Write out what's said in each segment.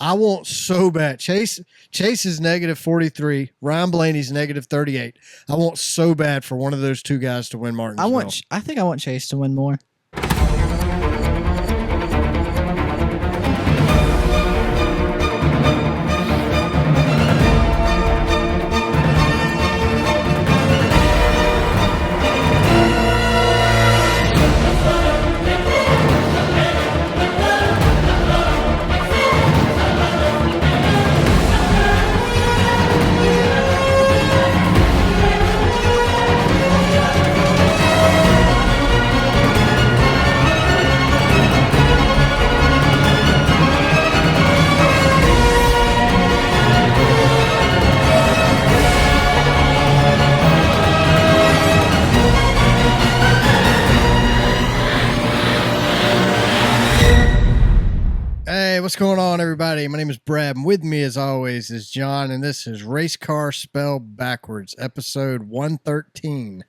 I want so bad. Chase is negative 43. Ryan Blaney's negative 38. I want so bad for one of those two guys to win Martinsville. I think I want Chase to win more. What's going on, everybody? My name is Brad, and with me, as always, is John, and this is Race Car Spelled Backwards, episode 113.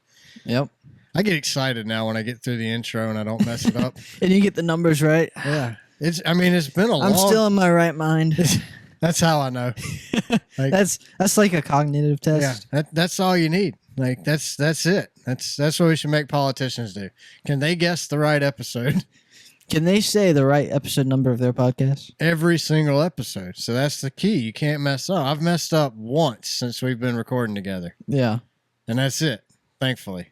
Yep. I get excited now when I get through the intro and I don't mess it up. And you get the numbers right. Yeah. It's been a long... I'm still in my right mind. That's how I know. Like, that's like a cognitive test. Yeah, that's all you need. Like, that's it. That's what we should make politicians do. Can they guess the right episode? Can they say the right episode number of their podcast? Every single episode. So that's the key. You can't mess up. I've messed up once since we've been recording together. Yeah. And that's it, thankfully.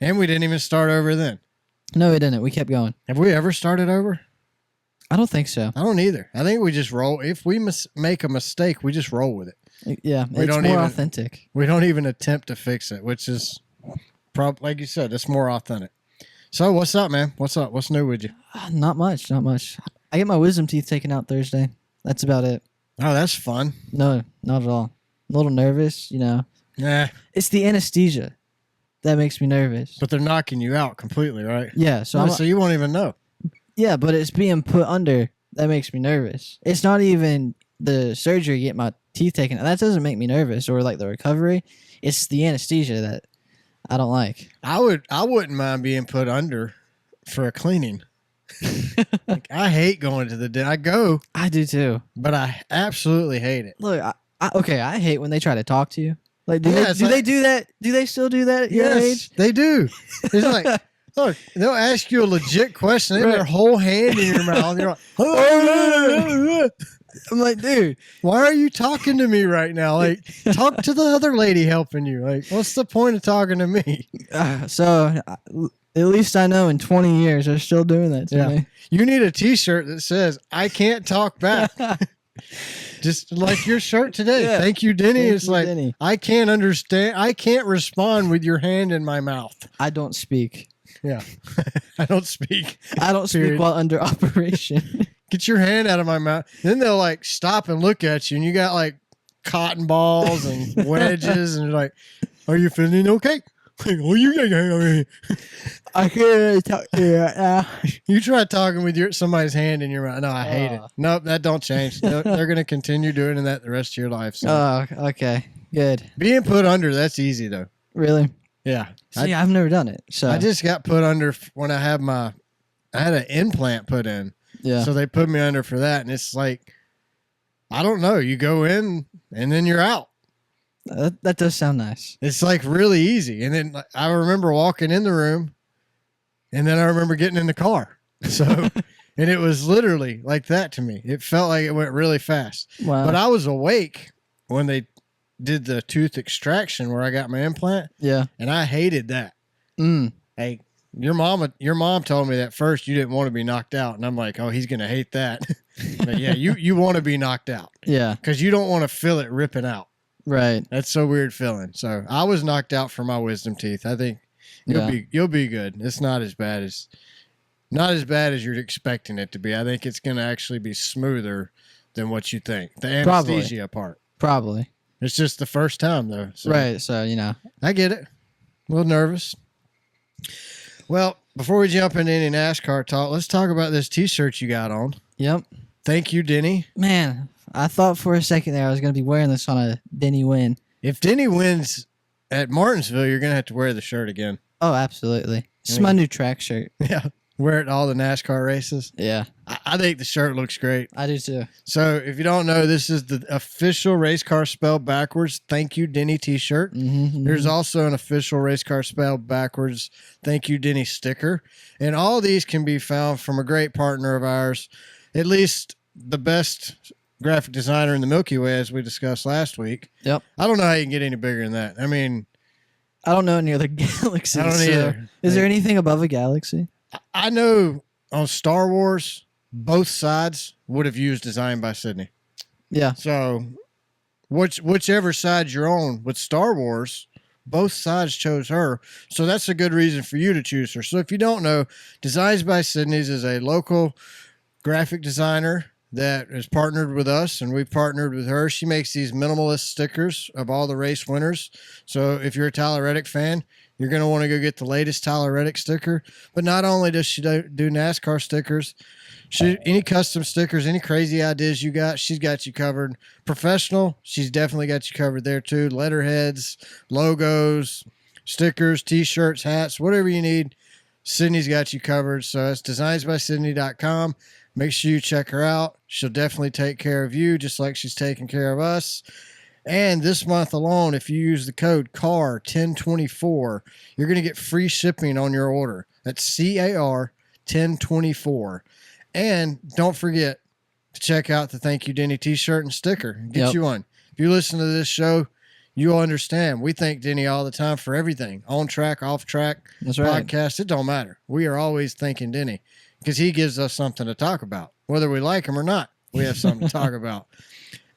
And we didn't even start over then. No, we didn't. We kept going. Have we ever started over? I don't think so. I don't either. I think we just roll. If we make a mistake, we just roll with it. Yeah, it's more authentic. We don't even attempt to fix it, which is, like you said, it's more authentic. So what's up, man? What's up? What's new with you? Not much. I get my wisdom teeth taken out Thursday. That's about it. Oh, that's fun. No, not at all. A little nervous, you know. Yeah. It's the anesthesia that makes me nervous. But they're knocking you out completely, right? Yeah. So you won't even know. Yeah, but it's being put under that makes me nervous. It's not even the surgery to get my teeth taken out. That doesn't make me nervous, or like the recovery. It's the anesthesia that I don't like. I wouldn't mind being put under for a cleaning. Like, I hate going to the dentist. I go. I do too. But I absolutely hate it. Look, I hate when they try to talk to you. Like, do they do that? Do they still do that at your age? They do. It's like, look, they'll ask you a legit question. They have their whole hand in your mouth. And you're like, oh. I'm like, dude, why are you talking to me right now? Like, talk to the other lady helping you. Like, what's the point of talking to me? So, at least I know in 20 years they're still doing that to me. You need a T-shirt that says, I can't talk back. Just like your shirt today. Yeah. Thank you, Denny. It's like, Denny. I can't understand. I can't respond with your hand in my mouth. I don't speak. Yeah. I don't speak. I don't speak while under operation. Get your hand out of my mouth. Then they'll like stop and look at you, and you got like cotton balls and wedges, and you're like, "Are you feeling okay?" Like, oh, I can't talk to you right now. You try talking with somebody's hand in your mouth. No, I hate it. Nope, that don't change. They're going to continue doing that the rest of your life. So. Oh, okay, good. Being put under, that's easy though. Really? Yeah. See, I've never done it. So I just got put under when I had an implant put in. Yeah. So they put me under for that, and it's like, I don't know. You go in, and then you're out. That does sound nice. It's like really easy. And then I remember walking in the room, and then I remember getting in the car. So, and it was literally like that to me. It felt like it went really fast. Wow. But I was awake when they did the tooth extraction where I got my implant. Yeah. And I hated that. Hey, your mom told me that first you didn't want to be knocked out. And I'm like, oh, he's going to hate that. But yeah, you want to be knocked out. Yeah. Because you don't want to feel it ripping out. Right. That's so weird feeling. So I was knocked out for my wisdom teeth. I think you'll be good. It's not as bad as you're expecting it to be. I think it's going to actually be smoother than what you think. The anesthesia part. Probably. It's just the first time though. So. Right. So, you know. I get it. A little nervous. Well, before we jump into any NASCAR talk, let's talk about this T-shirt you got on. Yep. Thank you, Denny. Man, I thought for a second there I was going to be wearing this on a Denny win. If Denny wins at Martinsville, you're going to have to wear the shirt again. Oh, absolutely. It's my new track shirt. Yeah. Wear it to all the NASCAR races. Yeah, I think the shirt looks great. I do too. So if you don't know, this is the official race car spelled backwards. Thank you, Denny t-shirt. There's also an official race car spelled backwards. Thank you, Denny sticker. And all these can be found from a great partner of ours, at least the best graphic designer in the Milky Way, as we discussed last week. Yep. I don't know how you can get any bigger than that. I mean, I don't know any other galaxies. I don't either. Is there anything above a galaxy? I know on Star Wars, both sides would have used Designed by Sydney. Yeah. So whichever side you're on with Star Wars, both sides chose her. So that's a good reason for you to choose her. So if you don't know, Designs by Sydney's is a local graphic designer that is partnered with us, and we've partnered with her. She makes these minimalist stickers of all the race winners. So if you're a Tyler Reddick fan, you're going to want to go get the latest Tyler Reddick sticker. But not only does she do NASCAR stickers, any custom stickers, any crazy ideas you got, she's got you covered. Professional, she's definitely got you covered there too. Letterheads, logos, stickers, T-shirts, hats, whatever you need, Sydney's got you covered. So it's designsbysydney.com. Make sure you check her out. She'll definitely take care of you just like she's taking care of us. And this month alone, if you use the code CAR1024, you're going to get free shipping on your order. That's CAR 1024. And don't forget to check out the Thank You Denny t-shirt and sticker. Get you one. If you listen to this show, you'll understand. We thank Denny all the time for everything. On track, off track, podcast. It don't matter. We are always thanking Denny because he gives us something to talk about. Whether we like him or not, we have something to talk about.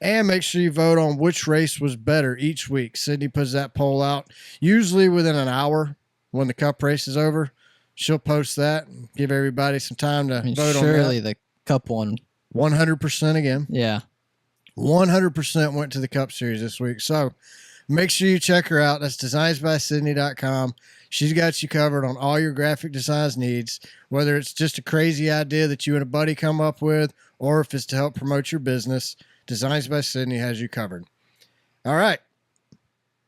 And make sure you vote on which race was better each week. Sydney puts that poll out usually within an hour when the cup race is over. She'll post that and give everybody some time to vote on that. Surely the cup one. 100% again. Yeah. 100% went to the Cup Series this week. So make sure you check her out. That's designsbysydney.com. She's got you covered on all your graphic designs needs, whether it's just a crazy idea that you and a buddy come up with, or if it's to help promote your business. Designs by Sydney has you covered. All right.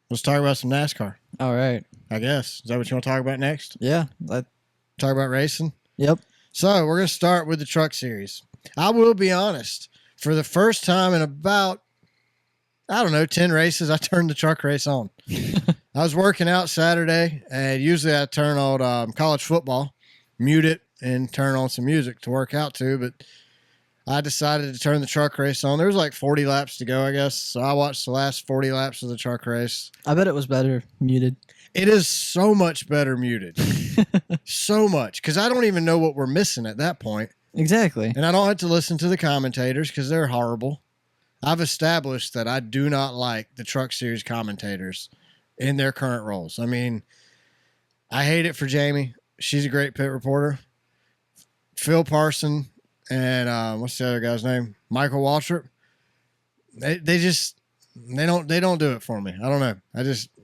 Let's talk about some NASCAR. All right. I guess. Is that what you want to talk about next? Yeah. Talk about racing? Yep. So we're going to start with the Truck Series. I will be honest. For the first time in about, 10 races, I turned the truck race on. I was working out Saturday, and usually I turn on college football, mute it, and turn on some music to work out to, but I decided to turn the truck race on. There was like 40 laps to go, I guess. So I watched the last 40 laps of the truck race. I bet it was better muted. It is so much better muted. So much. Because I don't even know what we're missing at that point. Exactly. And I don't have to listen to the commentators because they're horrible. I've established that I do not like the Truck Series commentators in their current roles. I mean, I hate it for Jamie. She's a great pit reporter. Phil Parson and what's the other guy's name? Michael Waltrip. They don't do it for me. I don't know.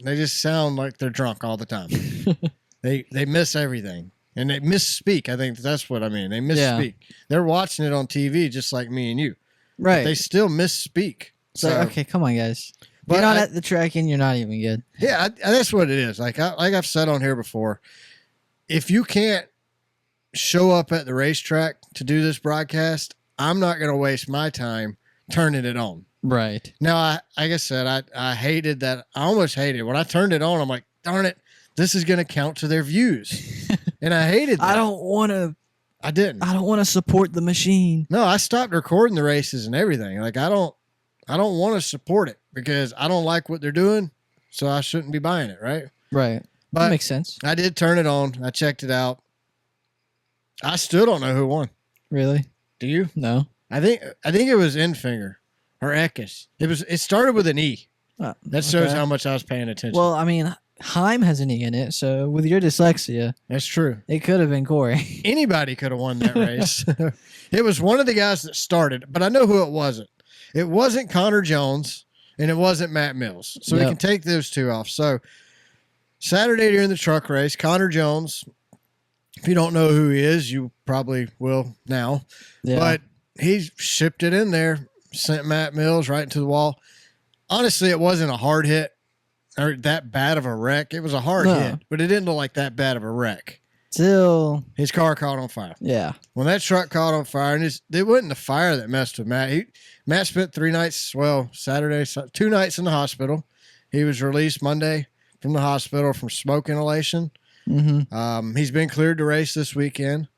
They just sound like they're drunk all the time. They miss everything. And they misspeak. I think that's what I mean. They misspeak. Yeah. They're watching it on TV just like me and you. Right. But they still misspeak. So okay, come on, guys. But you're not at the track and you're not even good. Yeah, that's what it is. Like I've said on here before, if you can't show up at the racetrack to do this broadcast, I'm not going to waste my time turning it on. Right. Now, like I said, I hated that. I almost hated it. When I turned it on, I'm like, darn it, this is going to count to their views. And I hated that. I don't want to support the machine. No, I stopped recording the races and everything. Like I don't want to support it because I don't like what they're doing, so I shouldn't be buying it, right? Right. But that makes sense. I did turn it on. I checked it out. I still don't know who won. Really? Do you? No. I think it was Enfinger or Eckes. It started with an E. That shows how much I was paying attention. Well, I mean, Heim has an E in it, so with your dyslexia, that's true. It could have been Corey. Anybody could have won that race. It was one of the guys that started, but I know who it wasn't. It wasn't Connor Jones, and it wasn't Matt Mills. So we can take those two off. So Saturday during the truck race, Connor Jones. If you don't know who he is, you probably will now. Yeah. But he shipped it in there, sent Matt Mills right into the wall. Honestly, it wasn't a hard hit or that bad of a wreck. It was a hard hit, but it didn't look like that bad of a wreck. till his car caught on fire. Yeah. When that truck caught on fire, and it wasn't the fire that messed with Matt. Matt spent 3 nights, Saturday, 2 nights in the hospital. He was released Monday from the hospital from smoke inhalation. Mm-hmm. He's been cleared to race this weekend.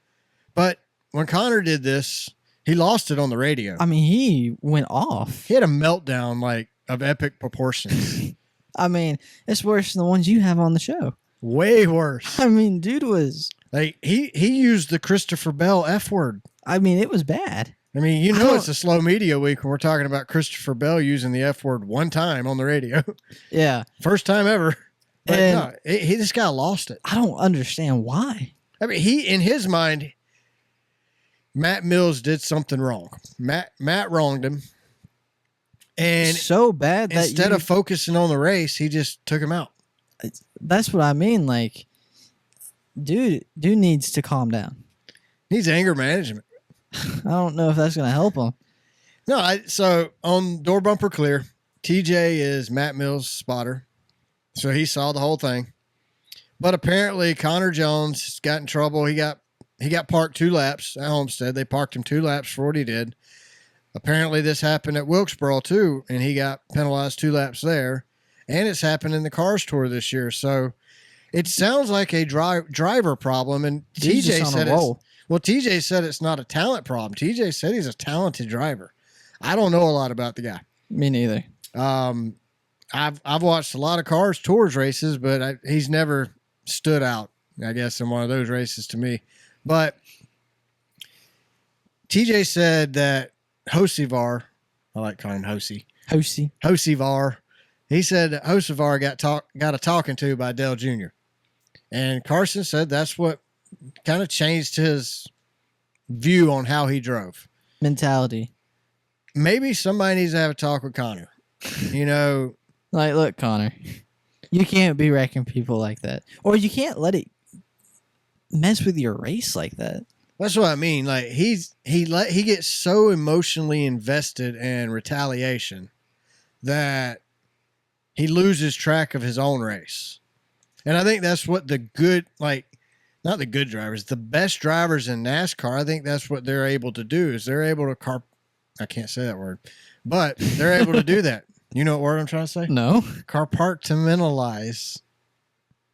But when Connor did this, he lost it on the radio. I mean, he went off. He had a meltdown of epic proportions. I mean, it's worse than the ones you have on the show. Way worse. I mean, dude was like he used the Christopher Bell F word. I mean, it was bad. I mean, it's a slow media week when we're talking about Christopher Bell using the F word one time on the radio. Yeah. First time ever. But and this guy lost it. I don't understand why. I mean, in his mind, Matt Mills did something wrong. Matt wronged him. And so bad that instead of focusing on the race, he just took him out. That's what I mean. Like, dude needs to calm down. Needs anger management. I don't know if that's going to help him. No, so on Door Bumper Clear, TJ is Matt Mills' spotter. So he saw the whole thing. But apparently Connor Jones got in trouble. He got parked 2 laps at Homestead. They parked him 2 laps for what he did. Apparently this happened at Wilkesboro too, and he got penalized 2 laps there. And it's happened in the Cars Tour this year. So it sounds like a driver problem. And TJ said TJ said it's not a talent problem. TJ said he's a talented driver. I don't know a lot about the guy. Me neither. I've watched a lot of Cars Tours races, but he's never stood out, I guess, in one of those races to me. But TJ said that Hosivar, I like calling him Hosivar. He said that Hosivar got a talking to by Dale Jr. And Carson said that's what kind of changed his view on how he drove. Mentality. Maybe somebody needs to have a talk with Connor. Like, look, Connor, you can't be wrecking people like that. Or you can't let it mess with your race like that. That's what I mean. Like he gets so emotionally invested in retaliation that he loses track of his own race. And I think that's what the best drivers in NASCAR, I think that's what they're able to do is they're able to I can't say that word, but they're able to do that. You know what word I'm trying to say? No. Compartmentalize.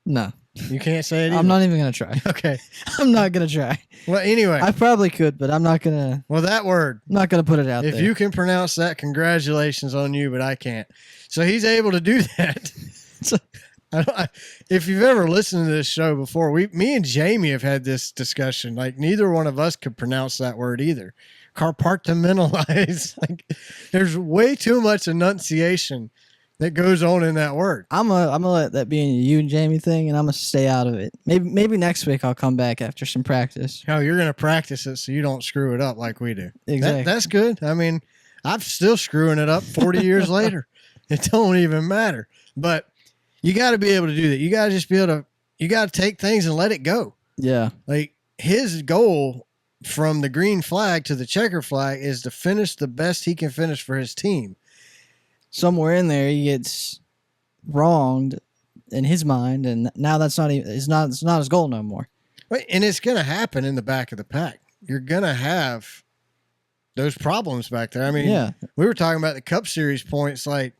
No. You can't say it either? I'm not even going to try. Okay. I'm not going to try. Well, anyway. I probably could, but I'm not going to. Well, that word. I'm not going to put it out there. If you can pronounce that, congratulations on you, but I can't. So he's able to do that. If you've ever listened to this show before, me and Jamie have had this discussion. Like, neither one of us could pronounce that word either. Compartmentalize. Like, there's way too much enunciation that goes on in that word. I'm gonna let that be a you and Jamie thing, and I'm gonna stay out of it. Maybe next week I'll come back after some practice. Oh, you're gonna practice it so you don't screw it up like we do. Exactly. That's good. I mean, I'm still screwing it up 40 years later. It don't even matter. But you got to be able to do that. You got to just be able to. You got to take things and let it go. Yeah. Like his goal from the green flag to the checker flag is to finish the best he can finish for his team. Somewhere in there he gets wronged in his mind, and now it's not his goal no more. Right, and it's going to happen in the back of the pack. You're going to have those problems back there. I mean, yeah. We were talking about the Cup Series points, like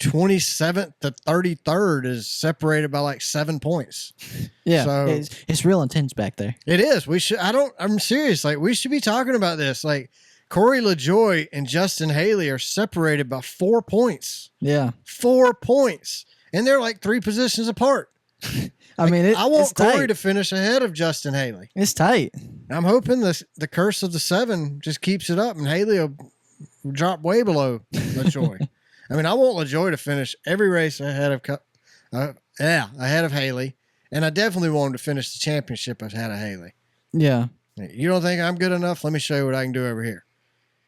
27th to 33rd is separated by like 7 points. Yeah, so it's real intense back there. It is. I'm serious. Like, we should be talking about this. Like, Corey LaJoie and Justin Haley are separated by 4 points. Yeah. 4 points. And they're like 3 positions apart. I mean, I want Corey to finish ahead of Justin Haley. It's tight. I'm hoping the curse of the 7 just keeps it up and Haley will drop way below LaJoie. I mean, I want LaJoie to finish every race ahead of Haley. And I definitely want him to finish the championship ahead of Haley. Yeah. You don't think I'm good enough? Let me show you what I can do over here.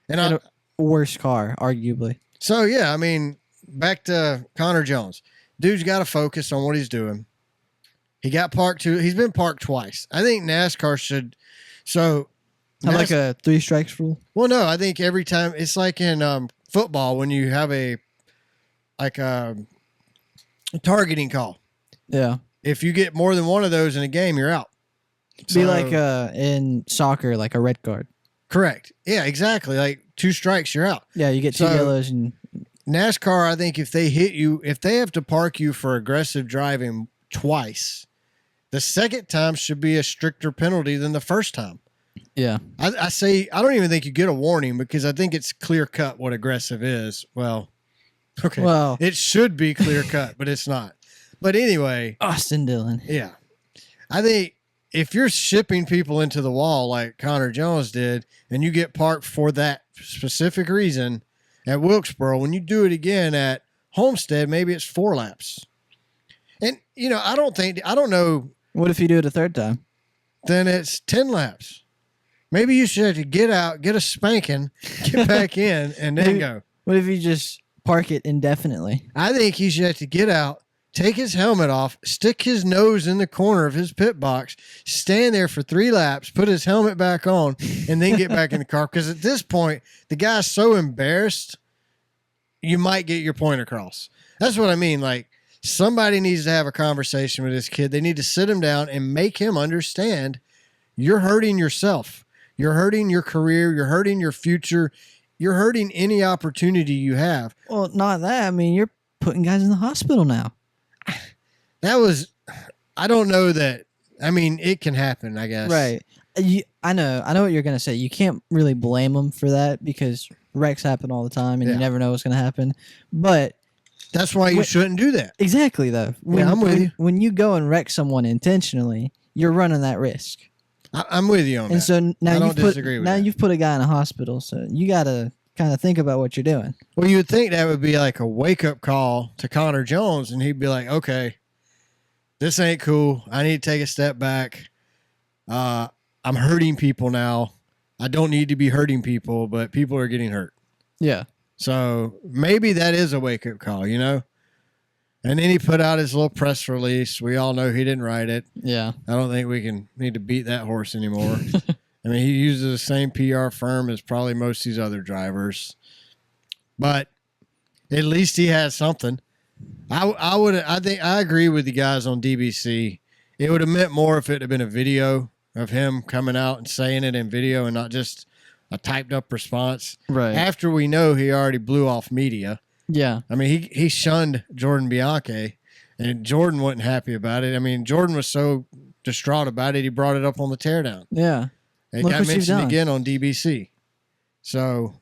And a worse car, arguably. So, yeah, I mean, back to Connor Jones. Dude's got to focus on what he's doing. He got parked he's been parked twice. I think NASCAR should. So, like a 3 strikes rule? Well, no, I think every time it's like in football when you have a targeting call. Yeah. If you get more than one of those in a game, you're out. Be like in soccer, like a red card. Correct. Yeah, exactly. Like 2 strikes, you're out. Yeah, you get 2 yellows. And NASCAR, I think if they hit you, if they have to park you for aggressive driving twice, the second time should be a stricter penalty than the first time. Yeah. I say, I don't even think you get a warning because I think it's clear cut what aggressive is. Well, okay. Well, it should be clear cut, but it's not. But anyway. Austin Dillon. Yeah. I think if you're shipping people into the wall like Connor Jones did, and you get parked for that specific reason at Wilkesboro, when you do it again at Homestead, maybe it's 4 laps. And, I don't know. What if you do it a third time? Then it's 10 laps. Maybe you should have to get out, get a spanking, get back in, and then go. What if you just park it indefinitely? I think he should have to get out, take his helmet off, stick his nose in the corner of his pit box, stand there for 3 laps, put his helmet back on, and then get back in the car. Because at this point, the guy's so embarrassed, you might get your point across. That's what I mean. Like, somebody needs to have a conversation with this kid. They need to sit him down and make him understand you're hurting yourself. You're hurting your career. You're hurting your future. You're hurting any opportunity you have. Well, not that. I mean, you're putting guys in the hospital now. I don't know that. I mean, it can happen, I guess. Right. I know what you're going to say. You can't really blame them for that because wrecks happen all the time and you never know what's going to happen. But that's why you shouldn't do that. Exactly, though. I'm with you. When you go and wreck someone intentionally, you're running that risk. I'm with you on that. And so now you've put a guy in a hospital, so you got to kind of think about what you're doing. Well, you would think that would be like a wake-up call to Connor Jones, and he'd be like, okay, this ain't cool. I need to take a step back. I'm hurting people now. I don't need to be hurting people, but people are getting hurt. Yeah. So maybe that is a wake-up call, And then he put out his little press release. We all know he didn't write it. Yeah. I don't think we need to beat that horse anymore. I mean, he uses the same PR firm as probably most of these other drivers. But at least he has something. I think I agree with the guys on DBC. It would have meant more if it had been a video of him coming out and saying it in video and not just a typed up response. Right. After we know he already blew off media. Yeah. I mean, he shunned Jordan Bianchi, and Jordan wasn't happy about it. I mean, Jordan was so distraught about it, he brought it up on the teardown. Yeah. It got mentioned again on DBC. So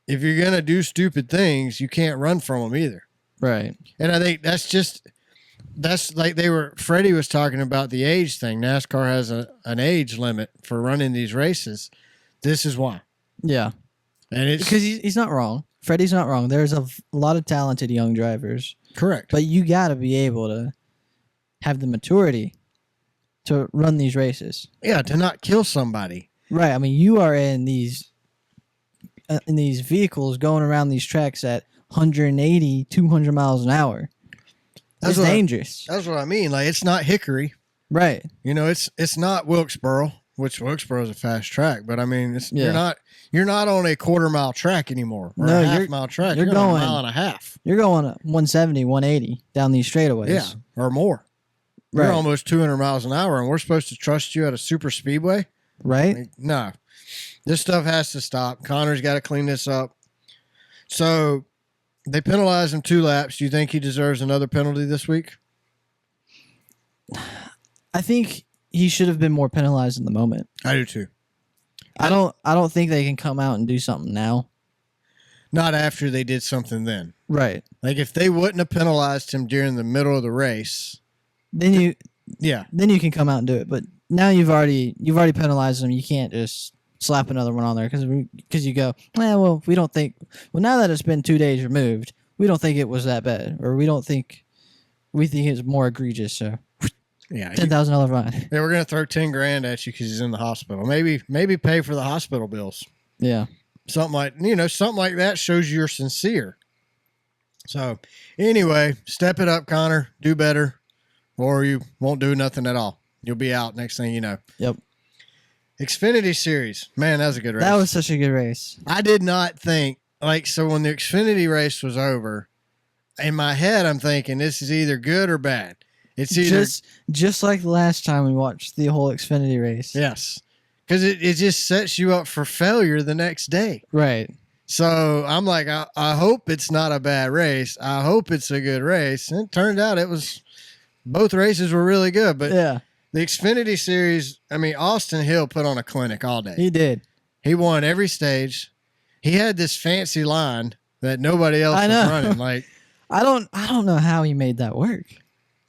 if you're going to do stupid things, you can't run from them either. Right. And I think that's like Freddie was talking about the age thing. NASCAR has an age limit for running these races. This is why. Yeah. And it's because he's not wrong. Freddie's not wrong. There's a lot of talented young drivers. Correct. But you got to be able to have the maturity to run these races. Yeah, to not kill somebody. Right. I mean, you are in these vehicles going around these tracks at 180, 200 miles an hour. That's dangerous. That's what I mean. Like, it's not Hickory. Right. It's not Wilkesboro, which Wilkesboro is a fast track, but I mean, you're not on a quarter-mile track anymore, or a half-mile track. You're going a mile and a half. You're going 170, 180 down these straightaways. Yeah, or more. Right. You're almost 200 miles an hour, and we're supposed to trust you at a super speedway? Right. Like, no. This stuff has to stop. Connor's got to clean this up. So they penalized him 2 laps. Do you think he deserves another penalty this week? I think he should have been more penalized in the moment. I do too. I don't think they can come out and do something now. Not after they did something then. Right. Like if they wouldn't have penalized him during the middle of the race, then you can come out and do it. But now you've already penalized him. You can't just slap another one on there because you go, we don't think. Well, now that it's been 2 days removed, we don't think it was that bad, or we think it's more egregious. So. Yeah, $10,000 fine. Yeah, we're gonna throw $10,000 at you because he's in the hospital. Maybe pay for the hospital bills. Yeah, something like that shows you're sincere. So, anyway, step it up, Connor. Do better, or you won't do nothing at all. You'll be out next thing you know. Yep. Xfinity Series, man, that was a good race. That was such a good race. I did not think so when the Xfinity race was over. In my head, I'm thinking this is either good or bad. It's either just like the last time we watched the whole Xfinity race. yes, because it just sets you up for failure the next day. Right. So I'm like, I hope it's not a bad race. I hope it's a good race. And it turned out both races were really good. But Yeah, the Xfinity Series, I mean, Austin Hill put on a clinic all day. he did. He won every stage. He had this fancy line that nobody else was running. Like, I don't know how he made that work.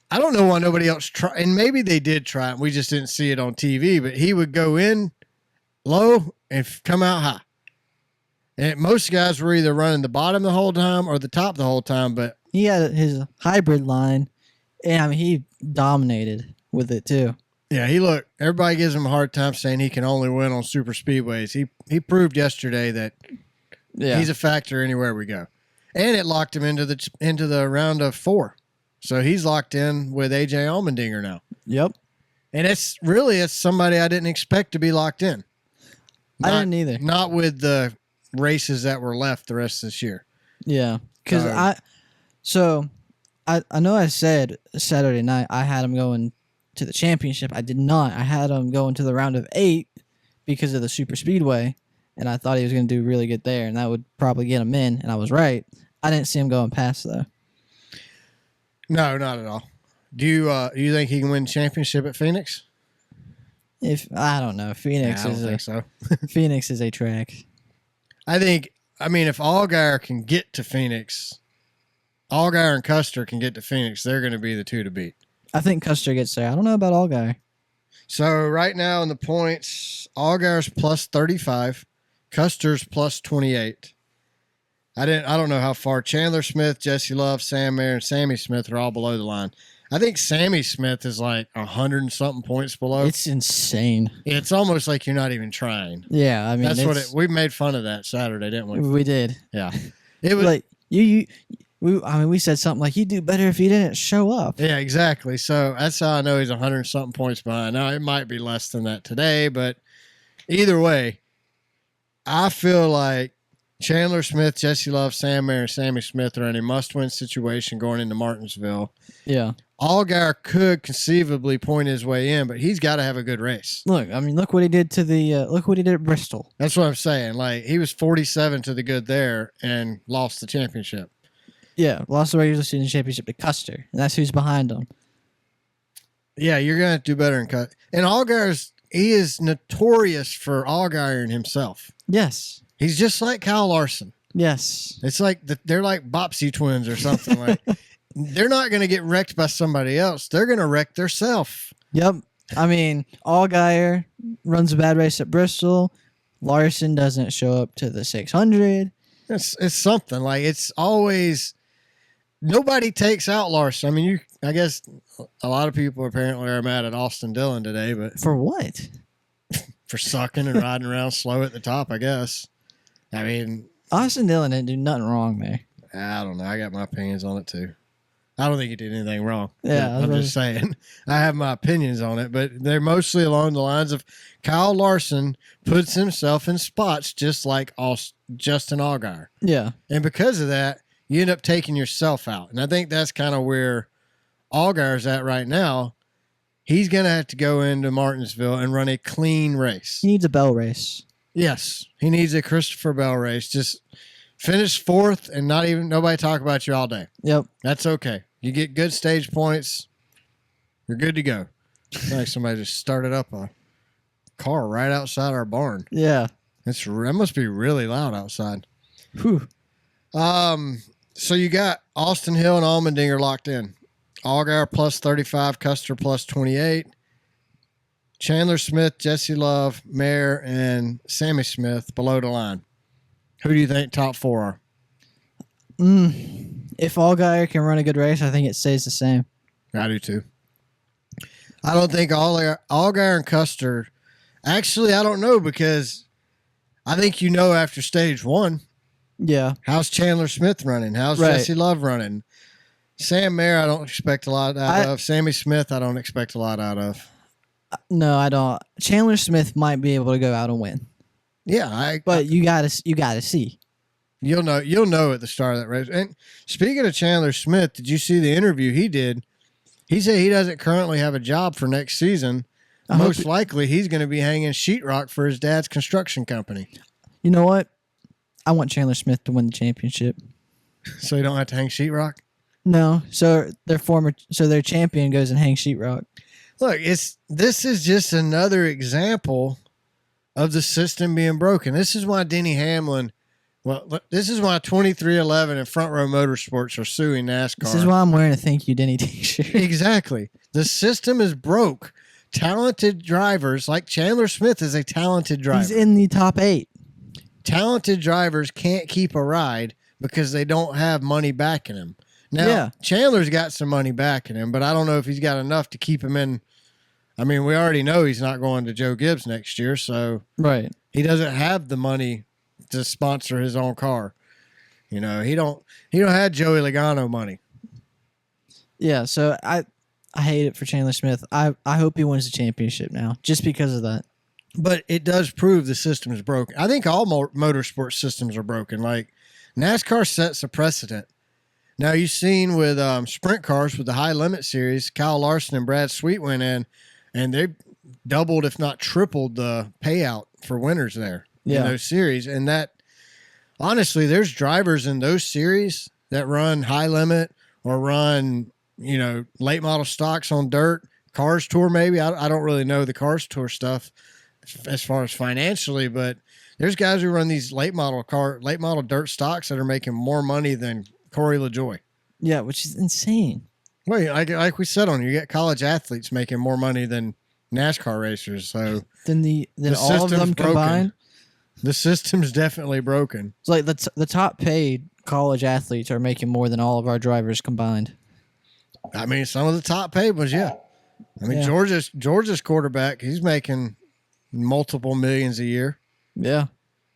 I don't know why nobody else tried, and maybe they did try it. We just didn't see it on TV, but he would go in low and come out high. And most guys were either running the bottom the whole time or the top the whole time, but He had his hybrid line, and I mean, he dominated with it too. yeah, everybody gives him a hard time saying he can only win on super speedways. He proved yesterday that he's a factor anywhere we go. And it locked him into the round of 4. So he's locked in with AJ Allmendinger now. Yep. And it's somebody I didn't expect to be locked in. I didn't either. Not with the races that were left the rest of this year. Yeah. Because I know I said Saturday night I had him going to the championship. I did not. I had him going to the round of 8 because of the super speedway. And I thought he was going to do really good there. And that would probably get him in. And I was right. I didn't see him going past though. No, not at all. Do you think he can win championship at Phoenix? I don't know. Phoenix I don't think so. Phoenix is a track. I mean, if Allgaier can get to Phoenix, Allgaier and Custer can get to Phoenix, they're going to be the two to beat. I think Custer gets there. I don't know about Allgaier. So right now in the points, Allgaier's plus 35, Custer's plus 28. I don't know how far Chandler Smith, Jesse Love, Sam Mayer, and Sammy Smith are all below the line. I think Sammy Smith is like 100 and something points below. It's insane. It's almost like you're not even trying. Yeah, I mean we made fun of that Saturday, didn't we? We did. Yeah, it was like we said something like he'd do better if he didn't show up. Yeah, exactly. So that's how I know he's 100 and something points behind. Now it might be less than that today, but either way, I feel like Chandler Smith, Jesse Love, Sam Mayer, and Sammy Smith are in a must-win situation going into Martinsville. Yeah. Allgaier could conceivably point his way in, but he's got to have a good race. Look what he did at Bristol. That's what I'm saying. Like, he was 47 to the good there and lost the championship. Yeah, lost the regular season championship to Custer, and that's who's behind him. Yeah, you're going to have to do better in cut. And he is notorious for Allgaier himself. Yes. He's just like Kyle Larson. Yes. It's like they're like Bopsy twins or something. Like, they're not going to get wrecked by somebody else. They're going to wreck themselves. Yep. I mean, Allgaier runs a bad race at Bristol. Larson doesn't show up to the 600. It's something. Like, it's always nobody takes out Larson. I mean, I guess a lot of people apparently are mad at Austin Dillon today, but for what? For sucking and riding around slow at the top, I guess. I mean, Austin Dillon didn't do nothing wrong there. I don't know. I got my opinions on it too. I don't think he did anything wrong. Yeah, I'm just saying. I have my opinions on it, but they're mostly along the lines of Kyle Larson puts himself in spots just like Justin Allgaier. Yeah. And because of that, you end up taking yourself out. And I think that's kind of where Allgaier's at right now. He's going to have to go into Martinsville and run a clean race. He needs a bell race. Yes. He needs a Christopher Bell race. Just finish 4th and nobody talk about you all day. Yep. That's okay. You get good stage points, you're good to go. Like somebody just started up a car right outside our barn. Yeah. That must be really loud outside. Whew. So you got Austin Hill and Allmendinger locked in. Allgaier plus 35, Custer plus 28. Chandler Smith, Jesse Love, Mayer, and Sammy Smith below the line. Who do you think top 4 are? If Allgaier can run a good race, I think it stays the same. I do too. I don't think Allgaier and Custer. Actually, I don't know because I think after stage 1. Yeah. How's Chandler Smith running? How's Jesse Love running? Sam Mayer, I don't expect a lot out of. Sammy Smith, I don't expect a lot out of. No, I don't. Chandler Smith might be able to go out and win. Yeah, but you gotta see. You'll know at the start of that race. And speaking of Chandler Smith, did you see the interview he did? He said he doesn't currently have a job for next season. Most likely, he's going to be hanging sheetrock for his dad's construction company. You know what? I want Chandler Smith to win the championship. So you don't have to hang sheetrock? No. So their champion goes and hangs sheetrock. Look, this is just another example of the system being broken. This is why Denny Hamlin, this is why 2311 and Front Row Motorsports are suing NASCAR. This is why I'm wearing a Thank You Denny t-shirt. Exactly. The system is broke. Talented drivers, like Chandler Smith is a talented driver. He's in the top 8. Talented drivers can't keep a ride because they don't have money backing him. Now, Chandler's got some money backing him, but I don't know if he's got enough to keep him in. I mean, we already know he's not going to Joe Gibbs next year, so he doesn't have the money to sponsor his own car. You know, he don't have Joey Logano money. Yeah, so I hate it for Chandler Smith. I hope he wins the championship now, just because of that. But it does prove the system is broken. I think all motorsport systems are broken. Like NASCAR sets a precedent. Now you've seen with sprint cars with the high limit series, Kyle Larson and Brad Sweet went in, and they doubled, if not tripled, the payout for winners there in those series. And that, honestly, there's drivers in those series that run high limit or run, late model stocks on dirt, Cars Tour maybe. I don't really know the Cars Tour stuff as far as financially, but there's guys who run these late model dirt stocks that are making more money than Corey LaJoy. Yeah, which is insane. Well, like we said you get college athletes making more money than NASCAR racers. So than all of them combined. The system's definitely broken. It's like the top paid college athletes are making more than all of our drivers combined. I mean, some of the top paid ones, yeah. I mean, Georgia's quarterback, he's making multiple millions a year. Yeah.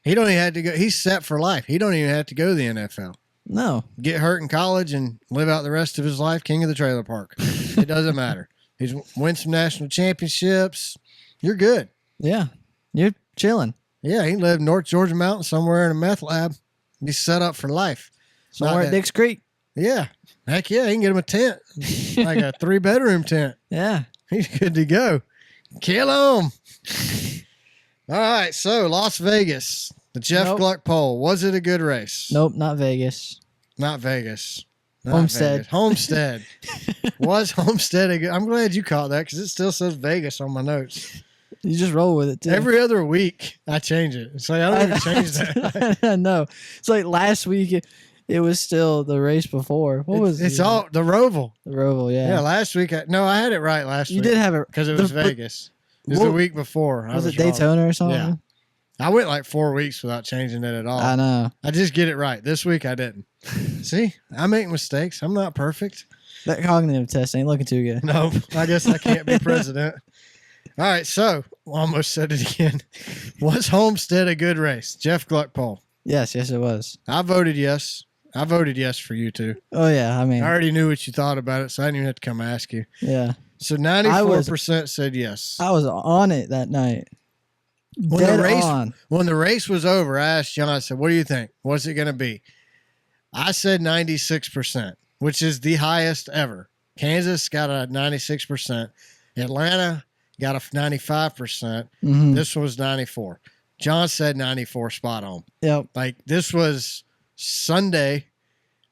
He don't even have to go. He's set for life. He don't even have to go to the NFL. No. Get hurt in college and live out the rest of his life king of the trailer park. It doesn't matter. He's win some national championships. You're good. Yeah. You're chilling. Yeah, he lived North Georgia Mountain somewhere in a meth lab. He's set up for life. Somewhere at Dix Creek. Yeah. Heck yeah, he can get him a tent. Like a 3-bedroom tent. Yeah. He's good to go. Kill him. All right, so Las Vegas, the Jeff Gluck pole. Was it a good race? Nope, not Vegas. Not Vegas. Homestead. Vegas. Homestead. Was Homestead a good? I'm glad you caught that because it still says Vegas on my notes. You just roll with it, too. Every other week, I change it. It's like, I don't even change that. I know. It's like last week, it was still the race before. What was it? It's all the Roval. The Roval, yeah. Yeah, last week. I had it right last week. You did have it. Because it was Vegas. It was the week before. Was it Daytona or something? Yeah. I went like 4 weeks without changing it at all. I know. I just get it right. This week I didn't. See, I make mistakes. I'm not perfect. That cognitive test ain't looking too good. No, I guess I can't be president. All right, so almost said it again. Was Homestead a good race? Jeff Gluck poll. Yes, it was. I voted yes. I voted yes for you too. Oh yeah, I mean, I already knew what you thought about it, so I didn't even have to come ask you. Yeah. So 94% said yes. I was on it that night. When the race was over, I asked John, I said, what do you think? What's it going to be? I said 96%, which is the highest ever. Kansas got a 96%. Atlanta got a 95%. Mm-hmm. This was 94. John said 94, spot on. Yep. Like, this was Sunday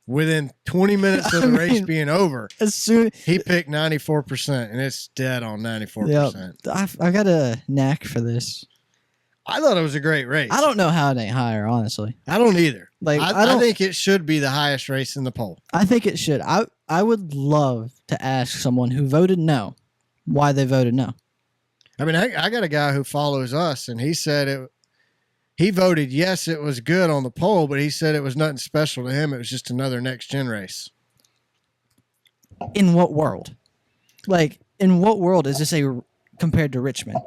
within 20 minutes of the race being over. He picked 94%, and it's dead on 94%. Yep. I got a knack for this. I thought it was a great race. I don't know how it ain't higher, honestly. I don't either. Like I think it should be the highest race in the poll. I think it should. I would love to ask someone who voted no why they voted no. I mean, I got a guy who follows us, and he said he voted yes, it was good on the poll, but he said it was nothing special to him. It was just another next-gen race. In what world? Like, in what world is this compared to Richmond?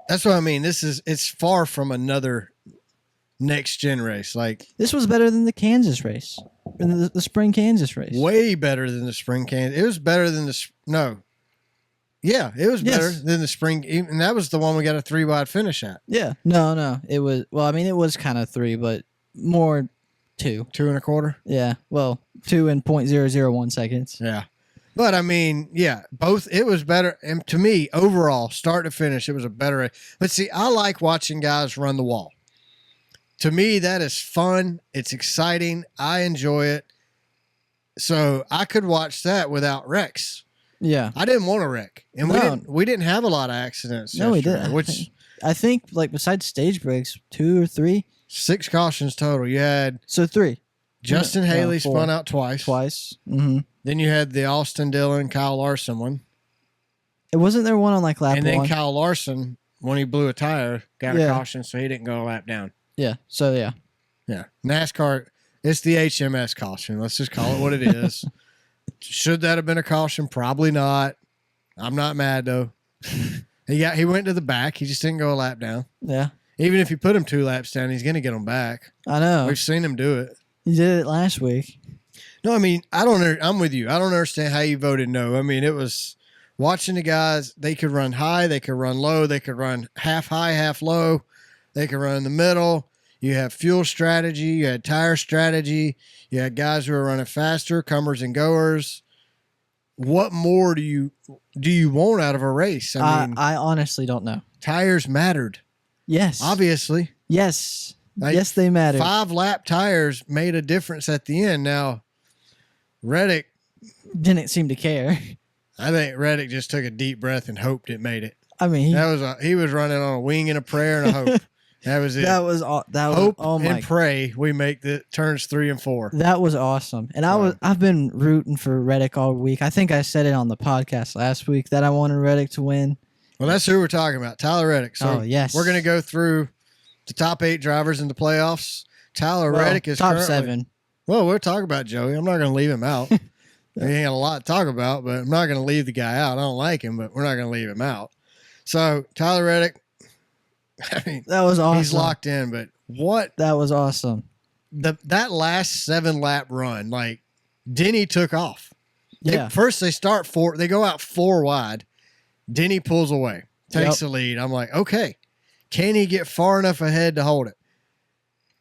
That's what I mean. It's far from another next-gen race. Like, this was better than the Kansas race, the spring Kansas race. Way better than the spring Kansas. It was better than it was better than the spring, and that was the one we got a 3-wide finish at. Yeah. No. It was, well, I mean, it was kind of 3, but more 2. 2 1/4? Yeah. Well, 2 in .001 seconds. Yeah. But I mean, yeah, both. It was better, and to me, overall, start to finish, it was a better race. But see, I like watching guys run the wall. To me, that is fun. It's exciting. I enjoy it. So I could watch that without wrecks. Yeah. I didn't want to wreck, and we didn't have a lot of accidents. No, we yesterday, didn't. Which I think, like, besides stage breaks, 2 or 3. 6 cautions total. You had So 3. Justin Haley spun out twice. Mm-hmm. Then you had the Austin Dillon, Kyle Larson one. It wasn't there one on like lap And then one? Kyle Larson, when he blew a tire, got a caution, so he didn't go a lap down. Yeah. So yeah. Yeah. NASCAR, it's the HMS caution. Let's just call it what it is. Should that have been a caution? Probably not. I'm not mad though. He went to the back. He just didn't go a lap down. Yeah. Even if you put him 2 laps down, he's going to get them back. I know. We've seen him do it. He did it last week. No, I mean, I'm with you. I don't understand how you voted no. I mean, it was watching the guys. They could run high. They could run low. They could run half high, half low. They could run in the middle. You have fuel strategy. You had tire strategy. You had guys who were running faster, comers and goers. What more do you want out of a race? I mean, I honestly don't know. tires mattered. Yes. Obviously. Yes. Like, yes, they matter. 5-lap tires made a difference at the end. Now, Reddick didn't seem to care. I think Reddick just took a deep breath and hoped it made it. I mean, He was running on a wing and a prayer and a hope. That was it. That was hope oh my. and pray we make the turns 3 and 4. That was awesome. And I've been rooting for Reddick all week. I think I said it on the podcast last week that I wanted Reddick to win. Well, that's who we're talking about, Tyler Reddick. So yes. We're going to go through the top 8 drivers in the playoffs. Tyler Reddick is top currently, 7. Well, we'll talk about Joey. I'm not going to leave him out. He ain't got a lot to talk about, but I'm not going to leave the guy out. I don't like him, but we're not going to leave him out. So Tyler Reddick, I mean, that was awesome. He's locked in, but what? That was awesome. That last 7-lap run, like Denny took off. Yeah. First they start 4, they go out 4 wide. Denny pulls away, takes the lead. I'm like, okay, can he get far enough ahead to hold it?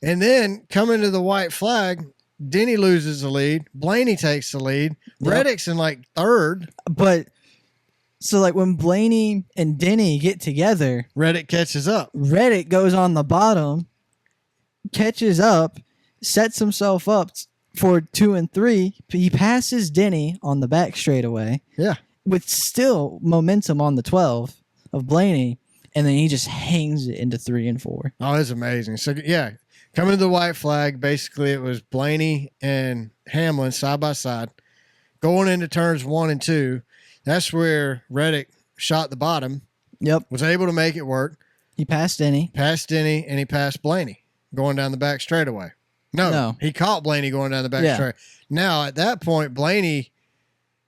And then coming to the white flag, Denny loses the lead. Blaney takes the lead. Yep. Reddick's in like 3rd. But so like when Blaney and Denny get together, Reddick catches up. Reddick goes on the bottom, catches up, sets himself up for 2 and 3. He passes Denny on the back straightaway. Yeah. With still momentum on the 12 of Blaney, and then he just hangs it into 3 and 4. Oh, it's amazing. So, yeah, coming to the white flag, basically it was Blaney and Hamlin side by side. Going into turns 1 and 2, that's where Reddick shot the bottom. Yep. Was able to make it work. He passed Denny. And he passed Blaney going down the back straightaway. No. He caught Blaney going down the back straight. Now, at that point, Blaney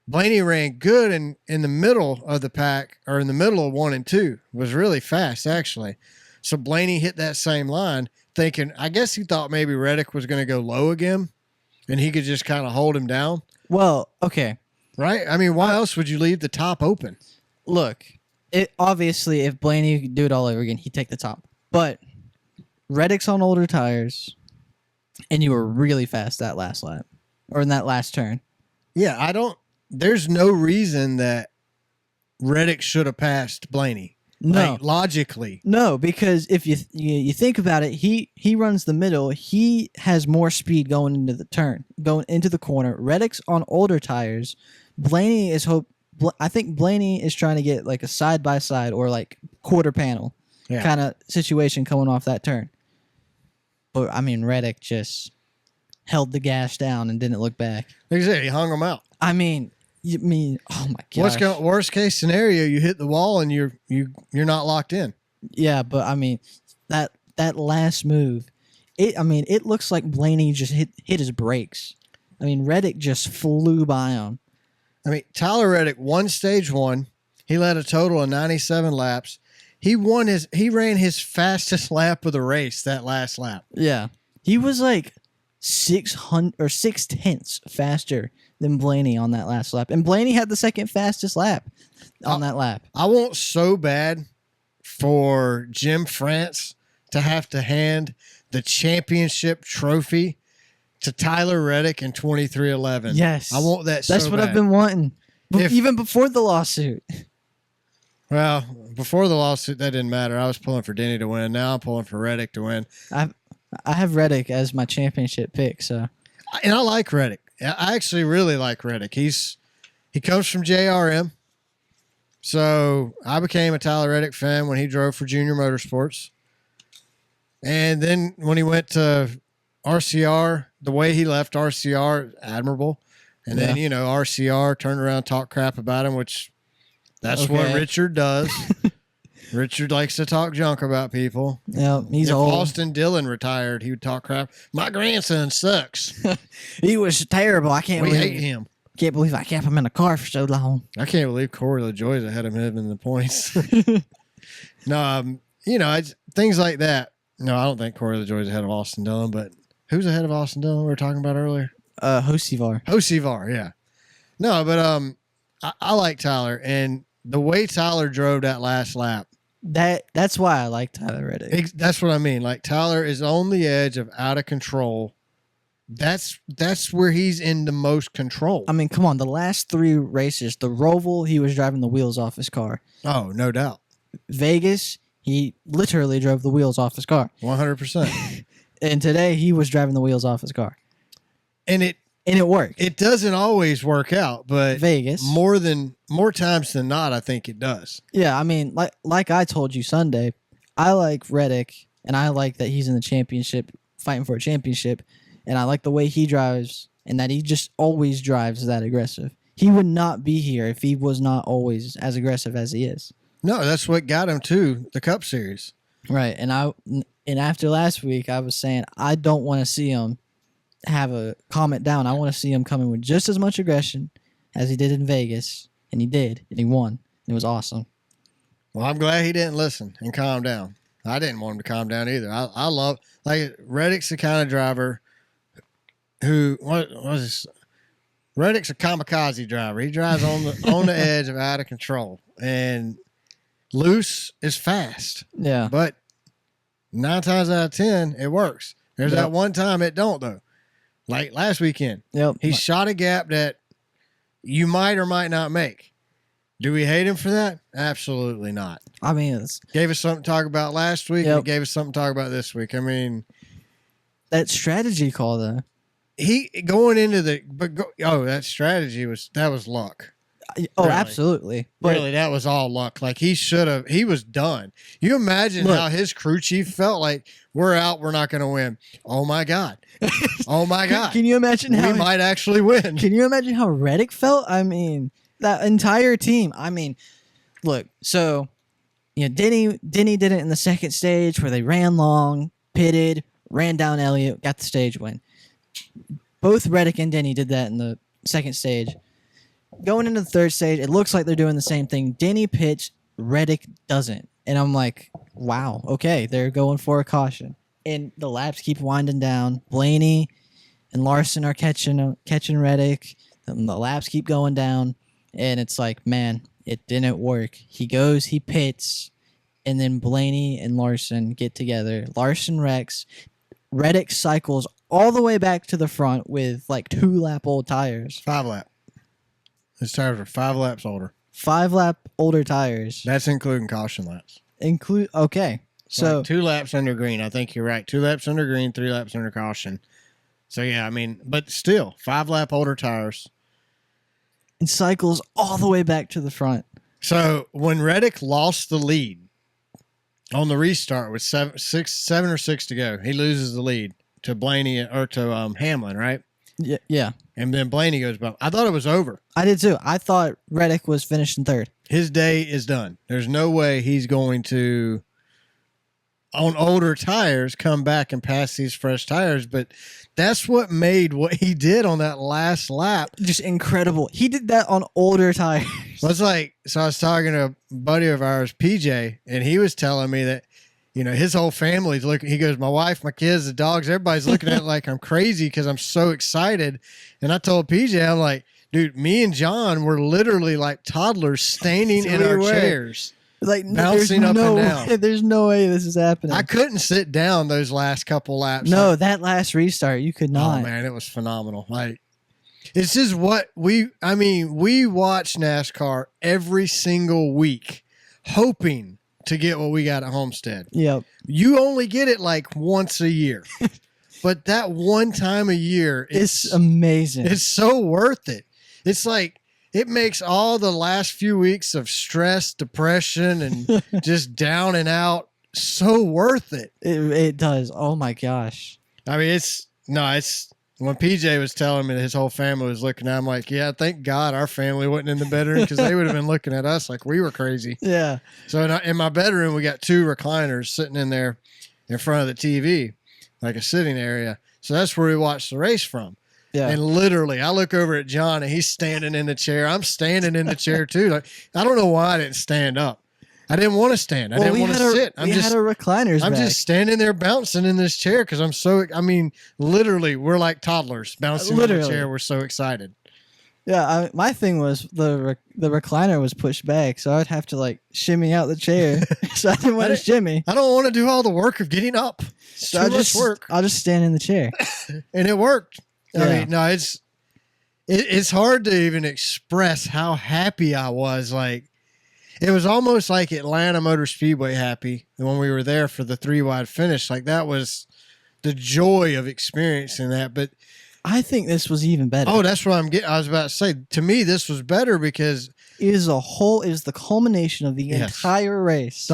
ran good in the middle of the pack, or in the middle of 1 and 2. Was really fast, actually. So Blaney hit that same line, thinking, I guess he thought maybe Reddick was going to go low again, and he could just kind of hold him down. Well, okay. Right? I mean, why else would you leave the top open? Look, obviously, if Blaney could do it all over again, he'd take the top. But Reddick's on older tires, and you were really fast that last lap, or in that last turn. Yeah, there's no reason that Reddick should have passed Blaney. No. Like, logically. No, because if you think about it, he runs the middle. He has more speed going into the turn, going into the corner. Reddick's on older tires. Blaney I think Blaney is trying to get like a side-by-side or like quarter panel kind of situation coming off that turn. But, I mean, Reddick just held the gas down and didn't look back. Like I said, he hung him out. I mean, oh my gosh. Worst case scenario, you hit the wall and you're not locked in. Yeah, but I mean, that last move, it looks like Blaney just hit his brakes. I mean, Reddick just flew by him. I mean, Tyler Reddick won stage 1. He led a total of 97 laps. He ran his fastest lap of the race that last lap. Yeah. He was like 6/10 faster than Blaney on that last lap. And Blaney had the second fastest lap on that lap. I want so bad for Jim France to have to hand the championship trophy to Tyler Reddick in 2311. Yes. I want that so That's what bad. I've been wanting. Even before the lawsuit. Well, before the lawsuit, that didn't matter. I was pulling for Denny to win. Now I'm pulling for Reddick to win. I have Reddick as my championship pick, so. And I like Reddick. I actually really like Reddick. He comes from JRM. So I became a Tyler Reddick fan when he drove for Junior Motorsports. And then when he went to RCR, the way he left RCR, admirable. And then, RCR turned around, talked crap about him, which that's what Richard does. Richard likes to talk junk about people. Yeah, he's if old. Austin Dillon retired, he would talk crap. My grandson sucks. He was terrible. I can't We believe hate him. Can't believe I kept him in a car for so long. I can't believe Corey LaJoy's ahead of him in the points. No, things like that. No, I don't think Corey LaJoy's ahead of Austin Dillon, but who's ahead of Austin Dillon we were talking about earlier? Hosivar, yeah. No, but I like Tyler, and the way Tyler drove that last lap. That's why I like Tyler Reddick. That's what I mean. Like, Tyler is on the edge of out of control. That's where he's in the most control. I mean, come on. The last 3 races, the Roval, he was driving the wheels off his car. Oh, no doubt. Vegas, he literally drove the wheels off his car. 100%. And today, he was driving the wheels off his car. And it worked. It doesn't always work out, but Vegas, more times than not, I think it does. Yeah, I mean, like I told you Sunday, I like Reddick, and I like that he's in the championship, fighting for a championship, and I like the way he drives, and that he just always drives that aggressive. He would not be here if he was not always as aggressive as he is. No, that's what got him to the Cup Series. Right, and after last week, I was saying I don't want to see him have a calm it down. I want to see him coming with just as much aggression as he did in Vegas, and he did, and he won. It was awesome. Well, I'm glad he didn't listen and calm down. I didn't want him to calm down either. I love, like, Reddick's the kind of driver who, what was this? Reddick's a kamikaze driver. He drives on the edge of out of control, and loose is fast. Yeah. But 9 times out of 10, it works. There's that one time it don't, though. Like last weekend. Yep. He shot a gap that you might or might not make. Do we hate him for that? Absolutely not. I mean, gave us something to talk about last week, and it gave us something to talk about this week. I mean, that strategy call, though. That strategy was luck. Oh, really. Absolutely. But really, that was all luck. Like, he was done. You imagine how his crew chief felt like, we're out, we're not going to win. Oh my God. Oh my God. Can you imagine how we might actually win? Can you imagine how Reddick felt? I mean, that entire team. I mean, look, so, Denny did it in the second stage where they ran long, pitted, ran down Elliott, got the stage win. Both Reddick and Denny did that in the second stage. Going into the third stage, it looks like they're doing the same thing. Denny pitched, Reddick doesn't. And I'm like, wow, okay, they're going for a caution. And the laps keep winding down. Blaney and Larson are catching Reddick. The laps keep going down. And it's like, man, it didn't work. He goes, he pits, and then Blaney and Larson get together. Larson wrecks. Reddick cycles all the way back to the front with like 2-lap old tires. 5-lap. His tires are 5 laps older. 5-lap older tires. That's including caution laps. Okay. So like 2 laps under green. I think you're right. 2 laps under green, 3 laps under caution. So yeah, I mean, but still, 5-lap older tires. And cycles all the way back to the front. So when Reddick lost the lead on the restart with 7 or 6 to go, he loses the lead to Blaney or to Hamlin, right? Yeah. And then Blaney goes by. I thought it was over. I did too. I thought Reddick was finishing third. His day is done. There's no way he's going to, on older tires, come back and pass these fresh tires. But that's what made what he did on that last lap just incredible. He did that on older tires. Well, it's like, so I was talking to a buddy of ours, PJ, and he was telling me that, his whole family's looking. He goes, my wife, my kids, the dogs, everybody's looking at it like I'm crazy because I'm so excited. And I told PJ, I'm like, dude, me and John were literally like toddlers standing in our chairs, like bouncing up and down. There's no way this is happening. I couldn't sit down those last couple laps. No, that last restart, you could not. Oh man, it was phenomenal. Like, It's just what we watch NASCAR every single week, hoping to get what we got at Homestead. Yep. You only get it like once a year, but that one time a year, It's amazing. It's so worth it. It's like, it makes all the last few weeks of stress, depression, and just down and out so worth it. It does. Oh my gosh. I mean, it's when PJ was telling me that his whole family was looking at him like, yeah, thank God our family wasn't in the bedroom because they would have been looking at us like we were crazy. Yeah. So in my bedroom, we got 2 recliners sitting in there in front of the TV, like a sitting area. So that's where we watch the race from. Yeah. And literally, I look over at John and he's standing in the chair. I'm standing in the chair too. Like, I don't know why I didn't stand up. I didn't want to stand. I didn't want to sit. We had our recliners I'm back. just standing there bouncing in this chair because literally, we're like toddlers bouncing in the chair. We're so excited. Yeah, my thing was the recliner was pushed back, so I'd have to like shimmy out the chair. So I didn't want to shimmy. I don't want to do all the work of getting up. It's So too much work. I'll just stand in the chair. And it worked. Yeah. I mean, no, it's hard to even express how happy I was. Like, it was almost like Atlanta Motor Speedway happy when we were there for the 3-wide finish. Like, that was the joy of experiencing that. But I think this was even better. oh, that's what I was about to say. To me, this was better because it is the culmination of the entire race.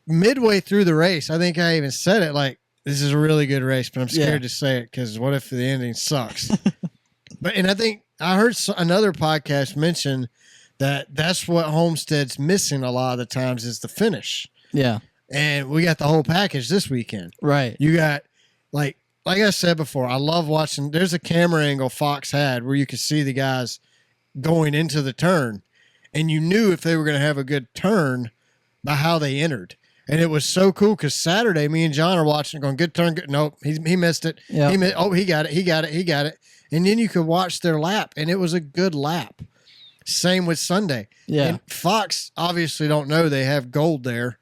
Midway through the race, I think I even said it, like, this is a really good race, but I'm scared to say it because what if the ending sucks? And I think I heard another podcast mention that's what Homestead's missing a lot of the times is the finish. Yeah. And we got the whole package this weekend. Right. You got, like I said before, I love watching. There's a camera angle Fox had where you could see the guys going into the turn, and you knew if they were going to have a good turn by how they entered. And it was so cool because Saturday, me and John are watching, going, good turn. Good. Nope, he missed it. Yep. He got it. And then you could watch their lap, and it was a good lap. Same with Sunday. Yeah. And Fox obviously don't know they have gold there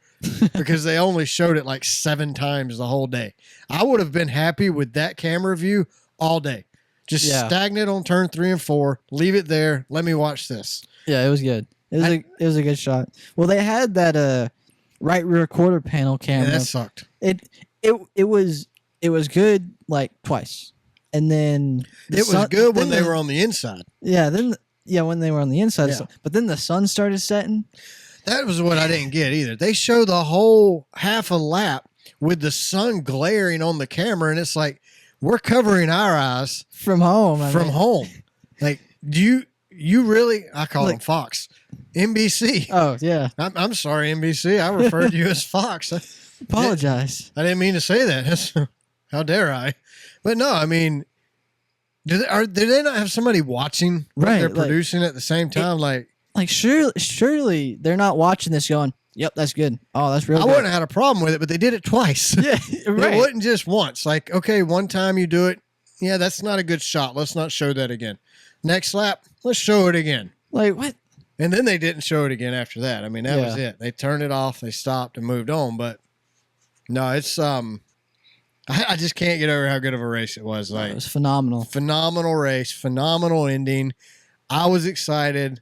because they only showed it like 7 times the whole day. I would have been happy with that camera view all day. Just stagnant on turn 3 and 4. Leave it there. Let me watch this. Yeah, it was good. It was a good shot. Well, they had that right rear quarter panel camera. Yeah, that sucked. It was good like twice. And then it was good when they were on the inside. Yeah, when they were on the inside. Yeah. But then the sun started setting. That was what I didn't get either. They show the whole half a lap with the sun glaring on the camera, and it's like we're covering our eyes from home. Home. Like, do you really? I call them Fox, NBC. Oh yeah. I'm sorry, NBC. I referred to you as Fox. Apologize. I didn't mean to say that. How dare I? But no, I mean, do they not have somebody watching what they're producing at the same time? Surely they're not watching this going, yep, that's good. Oh, that's real good. I wouldn't have had a problem with it, but they did it twice. Yeah, right. It wasn't just once. Like, okay, one time you do it. Yeah, that's not a good shot. Let's not show that again. Next lap, let's show it again. Like, what? And then they didn't show it again after that. I mean, that was it. They turned it off. They stopped and moved on. But no, it's I just can't get over how good of a race it was. Like, it was phenomenal. Phenomenal race, phenomenal ending. I was excited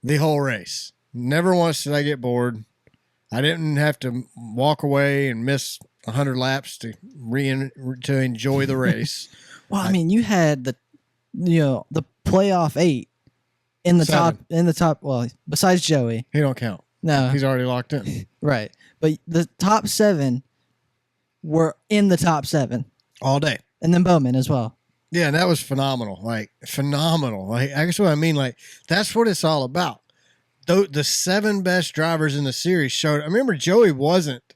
the whole race. Never once did I get bored. I didn't have to walk away and miss 100 laps to enjoy the race. Well, I mean, you had the playoff 8 in the 7. top. Well, besides Joey, He don't count. no, He's already locked in right. But the top 7 were in the top 7 all day, and then Bowman as well. Yeah, and that was phenomenal. Like, phenomenal. Like, that's what I mean. Like, that's what it's all about. The 7 best drivers in the series showed. I remember Joey wasn't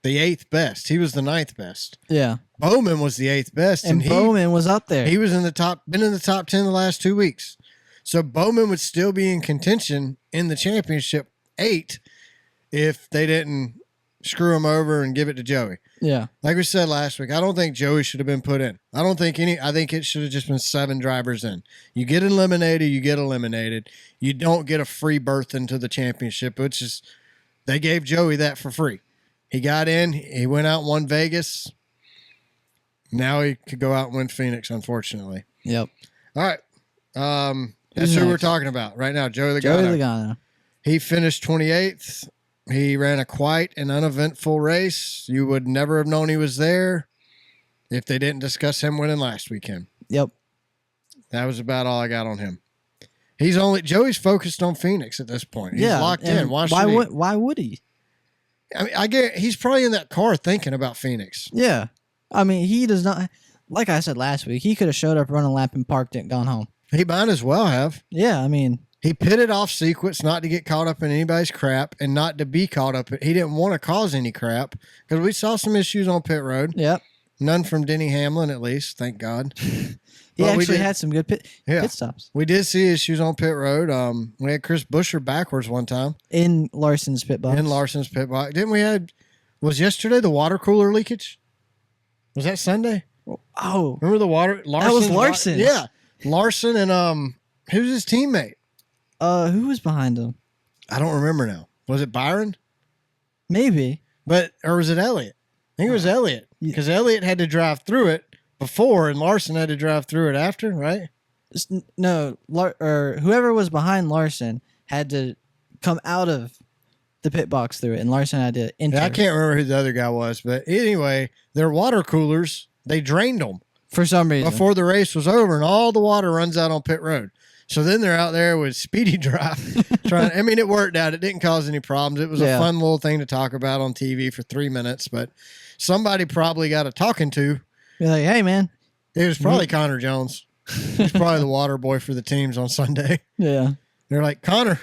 the 8th best. He was the 9th best. Yeah. Bowman was the 8th best. And Bowman was up there. He was been in the top 10 the last 2 weeks. So Bowman would still be in contention in the championship 8 if they didn't screw him over and give it to Joey. Yeah. Like we said last week, I don't think Joey should have been put in. I think it should have just been 7 drivers in. You get eliminated, you get eliminated. You don't get a free berth into the championship, which is, they gave Joey that for free. He got in, he went out and won Vegas. Now he could go out and win Phoenix, unfortunately. Yep. All right. That's Who's who we're next? talking about right now. Joey Joey Logano. Logano. He finished 28th. He ran a quite an uneventful race. You would never have known he was there if they didn't discuss him winning last weekend. Yep. That was about all I got on him. Joey's focused on Phoenix at this point. He's locked in. and why would he? I mean, I get he's probably in that car thinking about Phoenix. Yeah. I mean, he does not. Like I said last week, he could have showed up, run a lap, and parked it and gone home. He might as well have. Yeah, I mean, he pitted off sequence not to get caught up in anybody's crap and not to be caught up. He didn't want to cause any crap because we saw some issues on pit road. Yep. None from Denny Hamlin, at least, thank God. He actually had some good pit stops. We did see issues on pit road. We had Chris Buescher backwards one time. In Larson's pit box. Didn't we have, was yesterday the water cooler leakage? Was that Sunday? Oh. Remember the water? That was Larson. Yeah. Larson and who's his teammate? Who was behind him? I don't remember now. Was it Byron? Maybe. Or was it Elliott? I think it was Elliott. Because Elliott had to drive through it before and Larson had to drive through it after, right? No, or whoever was behind Larson had to come out of the pit box through it, and Larson had to enter. Yeah, I can't remember who the other guy was, but anyway, their water coolers, they drained them for some reason before the race was over, and all the water runs out on pit road. So then they're out there with speedy drive trying. I mean, it worked out. It didn't cause any problems. It was a fun little thing to talk about on TV for 3 minutes, but somebody probably got a talking to. You're like, hey, man. It was probably Connor Jones. He's probably the water boy for the teams on Sunday. Yeah. They're like, Connor,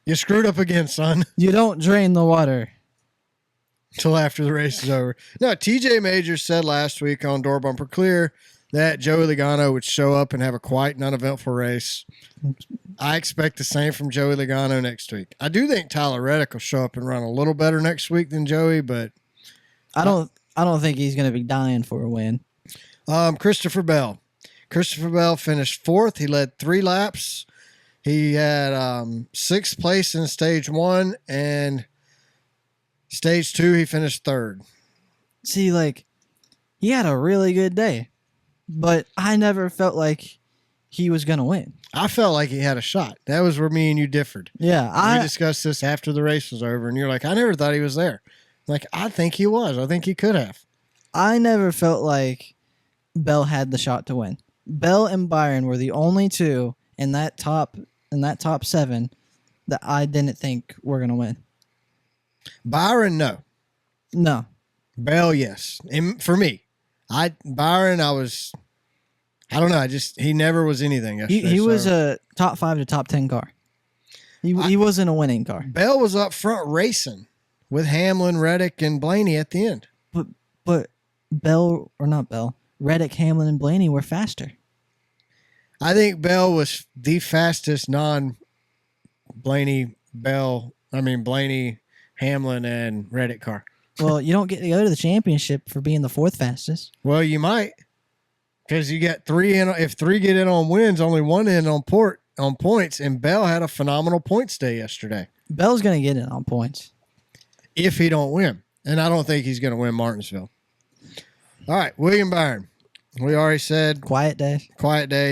you screwed up again, son. You don't drain the water. Until after the race is over. No, TJ Majors said last week on Door Bumper Clear that Joey Logano would show up and have a quite an uneventful race. I expect the same from Joey Logano next week. I do think Tyler Reddick will show up and run a little better next week than Joey, but I don't think he's going to be dying for a win. Christopher Bell. Christopher Bell finished 4th. He led 3 laps. He had 6th place in stage 1, and stage 2 he finished 3rd. See, like, he had a really good day, but I never felt like he was going to win. I felt like he had a shot. That was where me and you differed. Yeah. We discussed this after the race was over, and you're like, I never thought he was there. Like, I think he was. I think he could have. I never felt like Bell had the shot to win. Bell and Byron were the only two in that top 7 that I didn't think were going to win. Byron, no. No. Bell, yes. And for me, Byron, I don't know. He never was anything yesterday. He was a top 5 to top 10 car. He wasn't a winning car. Bell was up front racing with Hamlin, Reddick, and Blaney at the end. But Reddick, Hamlin, and Blaney were faster. I think Bell was the fastest Blaney, Hamlin, and Reddick car. Well, you don't get to go to the championship for being the 4th fastest. Well, you might, because you got 3 in. If 3 get in on wins, only 1 in on points, and Bell had a phenomenal points day yesterday. Bell's going to get in on points if he don't win, and I don't think he's going to win Martinsville. All right, William Byron. We already said quiet day.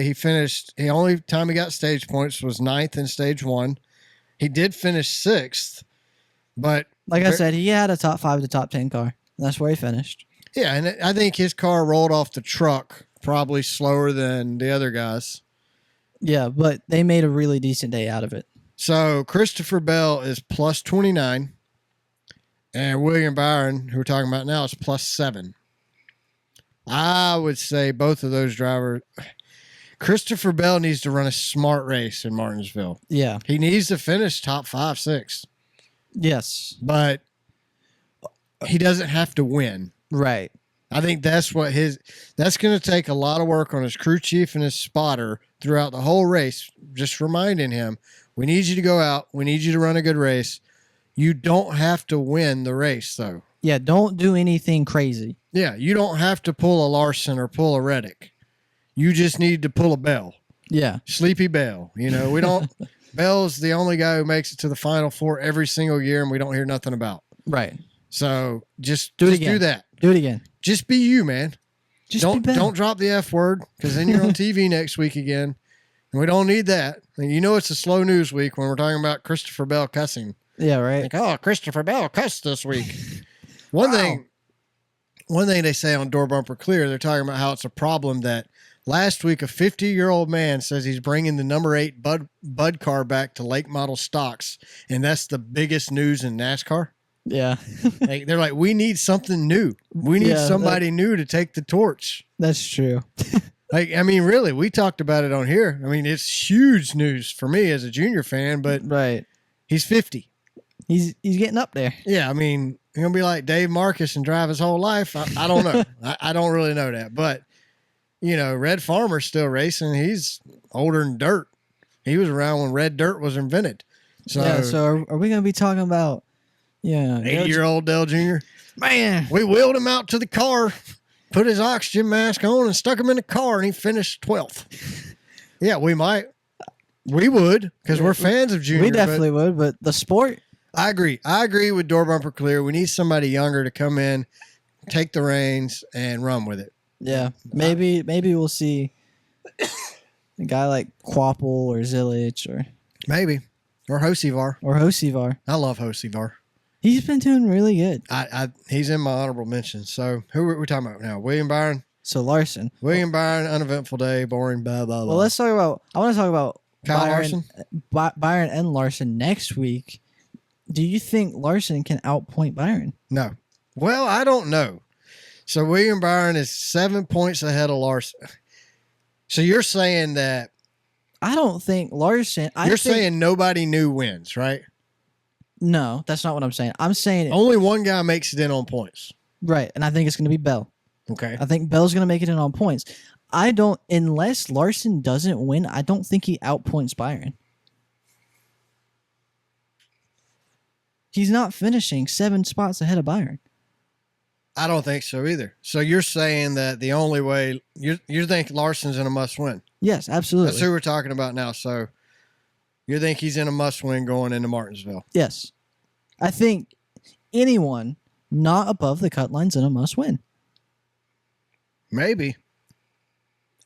He finished. The only time he got stage points was 9th in stage 1. He did finish 6th, but like I said, he had a top 5 to top 10 car. That's where he finished. Yeah, and I think his car rolled off the truck probably slower than the other guys. Yeah, but they made a really decent day out of it. So Christopher Bell is plus 29, and William Byron, who we're talking about now, is plus 7. I would say both of those drivers. Christopher Bell needs to run a smart race in Martinsville. Yeah. He needs to finish top 5, 6. Yes. But he doesn't have to win. Right. I think that's going to take a lot of work on his crew chief and his spotter throughout the whole race, just reminding him, we need you to go out. We need you to run a good race. You don't have to win the race, though. Yeah, don't do anything crazy. Yeah, you don't have to pull a Larson or pull a Reddick. You just need to pull a Bell. Yeah. Sleepy Bell. We don't. Bell's the only guy who makes it to the Final Four every single year, and we don't hear nothing about. Right. So just do that. Do it again. Just be you, man. Just be Bell. Don't drop the F word, because then you're on TV next week again. And we don't need that. And you know it's a slow news week when we're talking about Christopher Bell cussing. Yeah, right. Like, oh, Christopher Bell cussed this week. One thing they say on Door Bumper Clear, they're talking about how it's a problem that last week a 50-year-old man says he's bringing the number 8 Bud car back to late model stocks, and that's the biggest news in NASCAR. Yeah. They're like, we need something new. We need somebody new to take the torch. That's true. Really, we talked about it on here. I mean, it's huge news for me as a junior fan, but right. He's 50. He's getting up there. Yeah, I mean, he's going to be like Dave Marcus and drive his whole life. I don't know. I don't really know that. But, Red Farmer's still racing. He's older than dirt. He was around when red dirt was invented. So are we going to be talking about 80-year-old Dale Jr.? Man. We wheeled him out to the car, put his oxygen mask on, and stuck him in the car, and he finished 12th. Yeah, we might. We would, because we're fans of Junior. We definitely would, but the sport. I agree. I agree with Door Bumper Clear. We need somebody younger to come in, take the reins, and run with it. Yeah, maybe we'll see a guy like Quapple or Zilich or Hosivar. I love Hosivar. He's been doing really good. He's in my honorable mentions. So who are we talking about now? William Byron. So Larson. William Byron, uneventful day, boring, blah blah blah. Well, let's talk about. I want to talk about Kyle Larson. Byron and Larson next week. Do you think Larson can outpoint Byron? No. Well, I don't know. So William Byron is 7 points ahead of Larson. So you're saying that? I don't think Larson. You're saying nobody new wins, right? No, that's not what I'm saying. I'm saying only one guy makes it in on points. Right, and I think it's going to be Bell. Okay. I think Bell's going to make it in on points. Unless Larson doesn't win, I don't think he outpoints Byron. He's not finishing 7 spots ahead of Byron. I don't think so either. So you're saying that the only way you think Larson's in a must-win? Yes, absolutely. That's who we're talking about now. So you think he's in a must-win going into Martinsville? Yes. I think anyone not above the cut line's in a must-win. Maybe.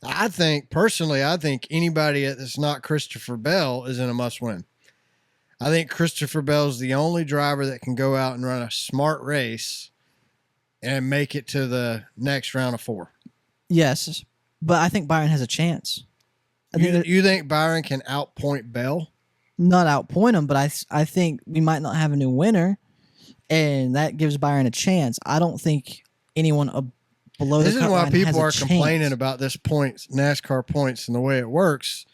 I think anybody that's not Christopher Bell is in a must-win. I think Christopher Bell's the only driver that can go out and run a smart race and make it to the next round of 4. Yes, but I think Byron has a chance. You think Byron can outpoint Bell? Not outpoint him, but I think we might not have a new winner, and that gives Byron a chance. I don't think anyone below the cut line has a chance. This is why people are complaining about this NASCAR points and the way it works,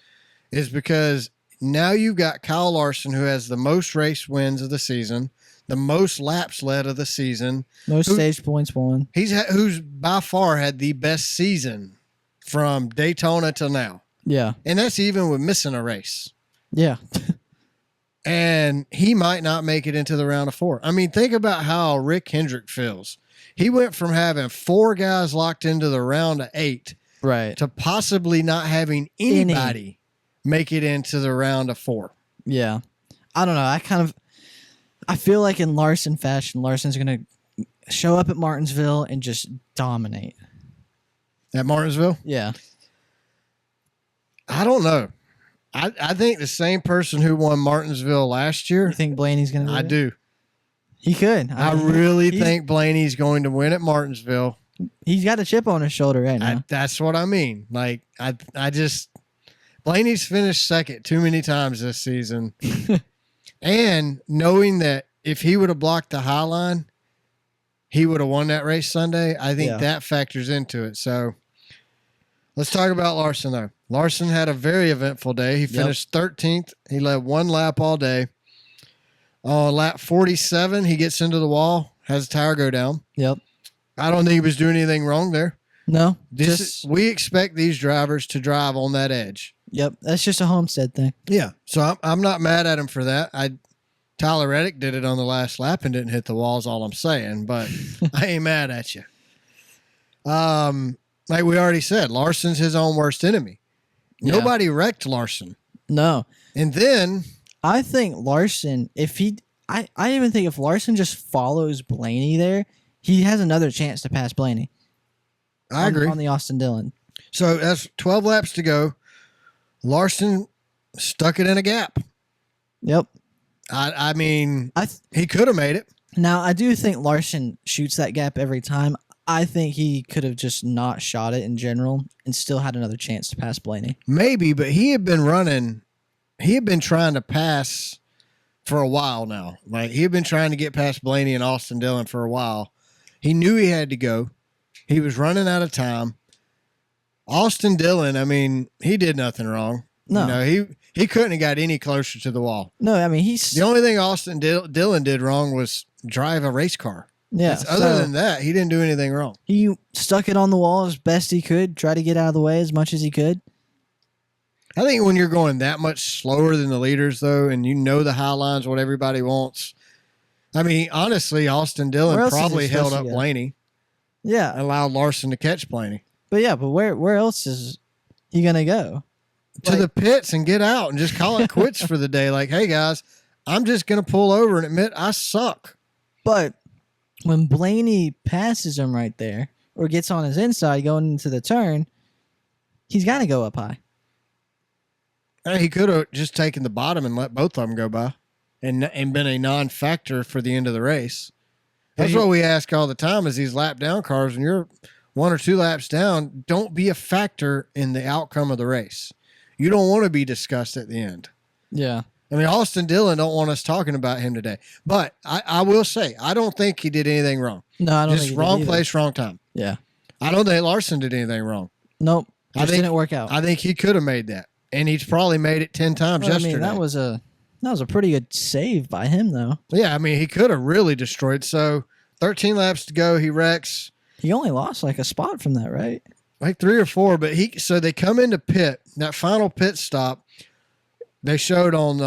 is because now you've got Kyle Larson, who has the most race wins of the season, the most laps led of the season, most stage points won. Who's by far had the best season from Daytona to now. Yeah. And that's even with missing a race. Yeah. And he might not make it into the round of 4. I mean, think about how Rick Hendrick feels. He went from having 4 guys locked into the round of 8 right, to possibly not having anybody make it into the round of 4. Yeah. I don't know. I feel like in Larson fashion, Larson's going to show up at Martinsville and just dominate. At Martinsville? Yeah. I don't know. I think the same person who won Martinsville last year. You think Blaney's going to do it? I do. He could. I really think Blaney's going to win at Martinsville. He's got a chip on his shoulder right now. That's what I mean. Like, Blaney's finished second too many times this season. And knowing that if he would have blocked the high line, he would have won that race Sunday, I think that factors into it. So let's talk about Larson, though. Larson had a very eventful day. He finished 13th. He led 1 lap all day. Lap 47, he gets into the wall, has a tire go down. Yep. I don't think he was doing anything wrong there. No. We expect these drivers to drive on that edge. Yep. That's just a Homestead thing. Yeah. So I'm not mad at him for that. Tyler Reddick did it on the last lap and didn't hit the wall is all I'm saying, but I ain't mad at you. Like we already said, Larson's his own worst enemy. Yeah. Nobody wrecked Larson. No. And then I think Larson, I even think if Larson just follows Blaney there, he has another chance to pass Blaney. I agree. On the Austin Dillon. So that's 12 laps to go. Larson stuck it in a gap. Yep. I mean, he could have made it. Now, I do think Larson shoots that gap every time. I think he could have just not shot it in general and still had another chance to pass Blaney. Maybe, but he had been running. He had been trying to pass for a while now. Like, he had been trying to get past Blaney and Austin Dillon for a while. He knew he had to go. He was running out of time. Austin Dillon, I mean, he did nothing wrong. No. You know, he couldn't have got any closer to the wall. No, I mean, The only thing Austin Dillon did wrong was drive a race car. Yeah. Other than that, he didn't do anything wrong. He stuck it on the wall as best he could, try to get out of the way as much as he could. I think when you're going that much slower than the leaders, though, and you know the high lines, what everybody wants. I mean, honestly, Austin Dillon probably held up Blaney. Yeah. Allowed Larson to catch Blaney. But where else is he going to go? To the pits and get out and just call it quits for the day. Like, hey, guys, I'm just going to pull over and admit I suck. But when Blaney passes him right there or gets on his inside going into the turn, he's got to go up high. He could have just taken the bottom and let both of them go by and been a non-factor for the end of the race. That's what we ask all the time is these lap down cars. When you're 1 or 2 laps down, don't be a factor in the outcome of the race. You don't want to be discussed at the end. Yeah. I mean, Austin Dillon don't want us talking about him today. But I will say, I don't think he did anything wrong. No, I don't just think he wrong did place, wrong time. Yeah. I don't think Larson did anything wrong. Nope. Just didn't work out. I think he could have made that. And he's probably made it 10 times yesterday. I mean, that was a pretty good save by him, though. Yeah, I mean, he could have really destroyed. So 13 laps to go. He wrecks. He only lost like a spot from that, right? Like 3 or 4, but so they come into pit. That final pit stop, they showed on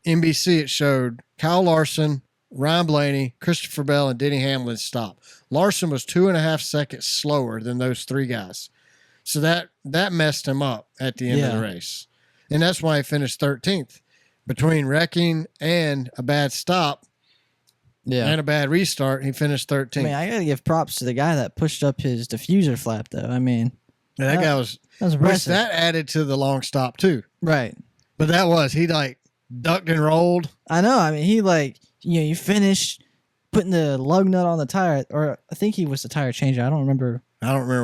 NBC. It showed Kyle Larson, Ryan Blaney, Christopher Bell, and Denny Hamlin stop. Larson was 2.5 seconds slower than those 3 guys, so that messed him up at the end of the race, and that's why he finished 13th. Between wrecking and a bad stop, and a bad restart, he finished 13th. I mean, I gotta give props to the guy that pushed up his diffuser flap, though. I mean. Yeah, that guy was impressive. That added to the long stop too. Right. But he like ducked and rolled. I know. I mean, he you finished putting the lug nut on the tire, or I think he was the tire changer. I don't remember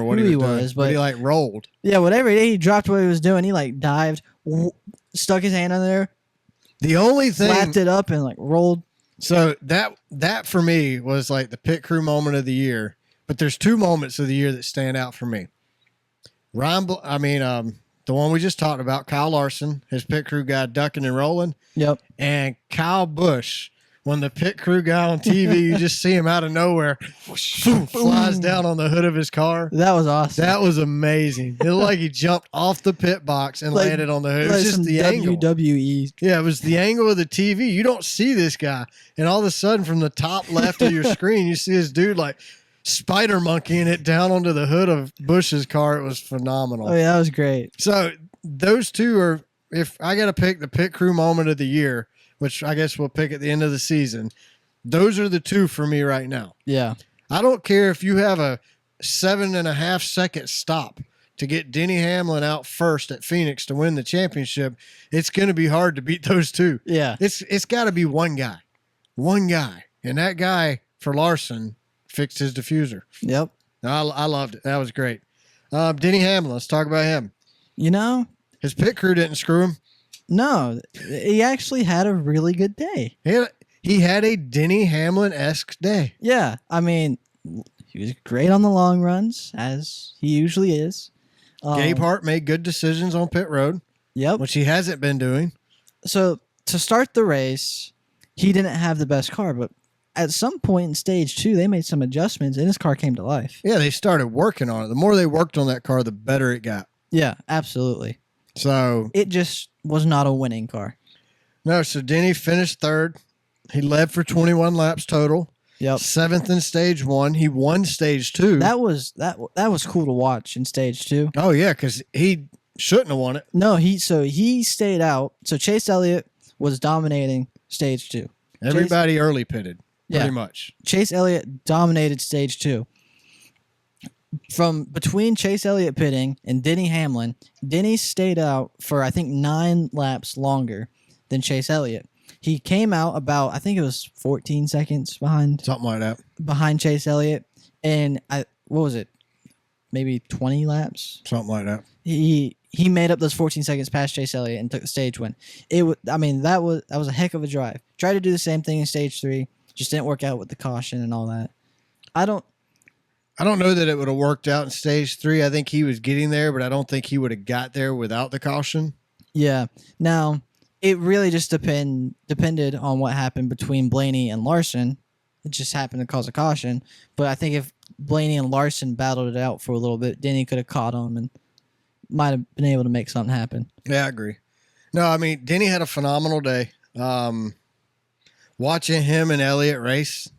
what he was, but he like rolled. Yeah, whatever. He dropped what he was doing. He like dived, stuck his hand on there. The only thing flapped it up and like rolled. So that for me was like the pit crew moment of the year. But there's 2 moments of the year that stand out for me. The one we just talked about, Kyle Larson, his pit crew guy ducking and rolling. Yep. And Kyle Busch, when the pit crew guy on TV, you just see him out of nowhere, flies down on the hood of his car. That was awesome. That was amazing. It looked like he jumped off the pit box and landed on the hood. It was just the angle. WWE. Yeah, it was the angle of the TV. You don't see this guy. And all of a sudden, from the top left of your screen, you see this dude like spider monkeying it down onto the hood of Bush's car. It was phenomenal. Oh, yeah, that was great. So those 2 are, if I got to pick the pit crew moment of the year, which I guess we'll pick at the end of the season, those are the 2 for me right now. Yeah. I don't care if you have a 7.5 second stop to get Denny Hamlin out first at Phoenix to win the championship. It's going to be hard to beat those 2. Yeah. It's got to be one guy. And that guy for Larson fixed his diffuser. Yep. I loved it. That was great. Denny Hamlin, let's talk about him. His pit crew didn't screw him. No, he actually had a really good day. He had a Denny Hamlin-esque day. Yeah, I mean, he was great on the long runs, as he usually is. Gabe Hart made good decisions on pit road. Yep. Which he hasn't been doing. So, to start the race, he didn't have the best car, but at some point in stage 2, they made some adjustments, and his car came to life. Yeah, they started working on it. The more they worked on that car, the better it got. Yeah, absolutely. So it just was not a winning car. No, so Denny finished 3rd. He led for 21 laps total. Yep. 7th in stage 1. He won stage 2. That was cool to watch in stage 2. Oh yeah, because he shouldn't have won it. No, he stayed out. So Chase Elliott was dominating stage 2. Everybody early pitted. Pretty much. Chase Elliott dominated stage 2. from between Chase Elliott pitting and Denny Hamlin, Denny stayed out for I think 9 laps longer than Chase Elliott. He came out about I think it was 14 seconds behind Something like that. behind Chase Elliott, and what was it? Maybe 20 laps. Something like that. He made up those 14 seconds past Chase Elliott and took the stage win. That was a heck of a drive. Tried to do the same thing in stage 3, just didn't work out with the caution and all that. I don't know that it would have worked out in stage 3. I think he was getting there, but I don't think he would have got there without the caution. Yeah. Now, it really just depended on what happened between Blaney and Larson. It just happened to cause a caution. But I think if Blaney and Larson battled it out for a little bit, Denny could have caught him and might have been able to make something happen. Yeah, I agree. No, I mean, Denny had a phenomenal day. Watching him and Elliott race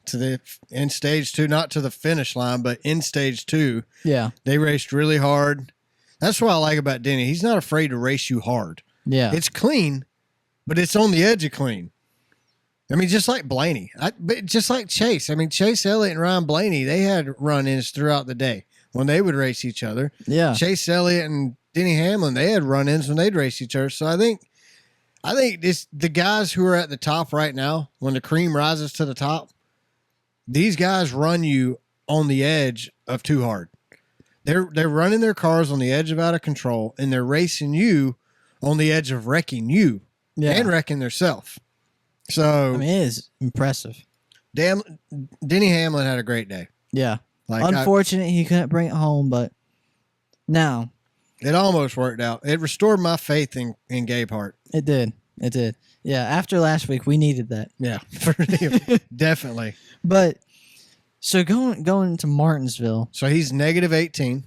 in stage 2, not to the finish line, but in stage 2. Yeah. They raced really hard. That's what I like about Denny. He's not afraid to race you hard. Yeah. It's clean, but it's on the edge of clean. I mean, just like Blaney, but just like Chase. I mean, Chase Elliott and Ryan Blaney, they had run-ins throughout the day when they would race each other. Yeah. Chase Elliott and Denny Hamlin, they had run-ins when they'd race each other. So I think the guys who are at the top right now, when the cream rises to the top, these guys run you on the edge of too hard. They're running their cars on the edge of out of control, and they're racing you on the edge of wrecking you and wrecking themselves. So I mean, it is impressive. Denny Hamlin had a great day. Yeah. Unfortunate he couldn't bring it home, but now it almost worked out. It restored my faith in Gabe Hart. It did. It did. Yeah. After last week, we needed that. Yeah, definitely. But so going to Martinsville. So he's -18.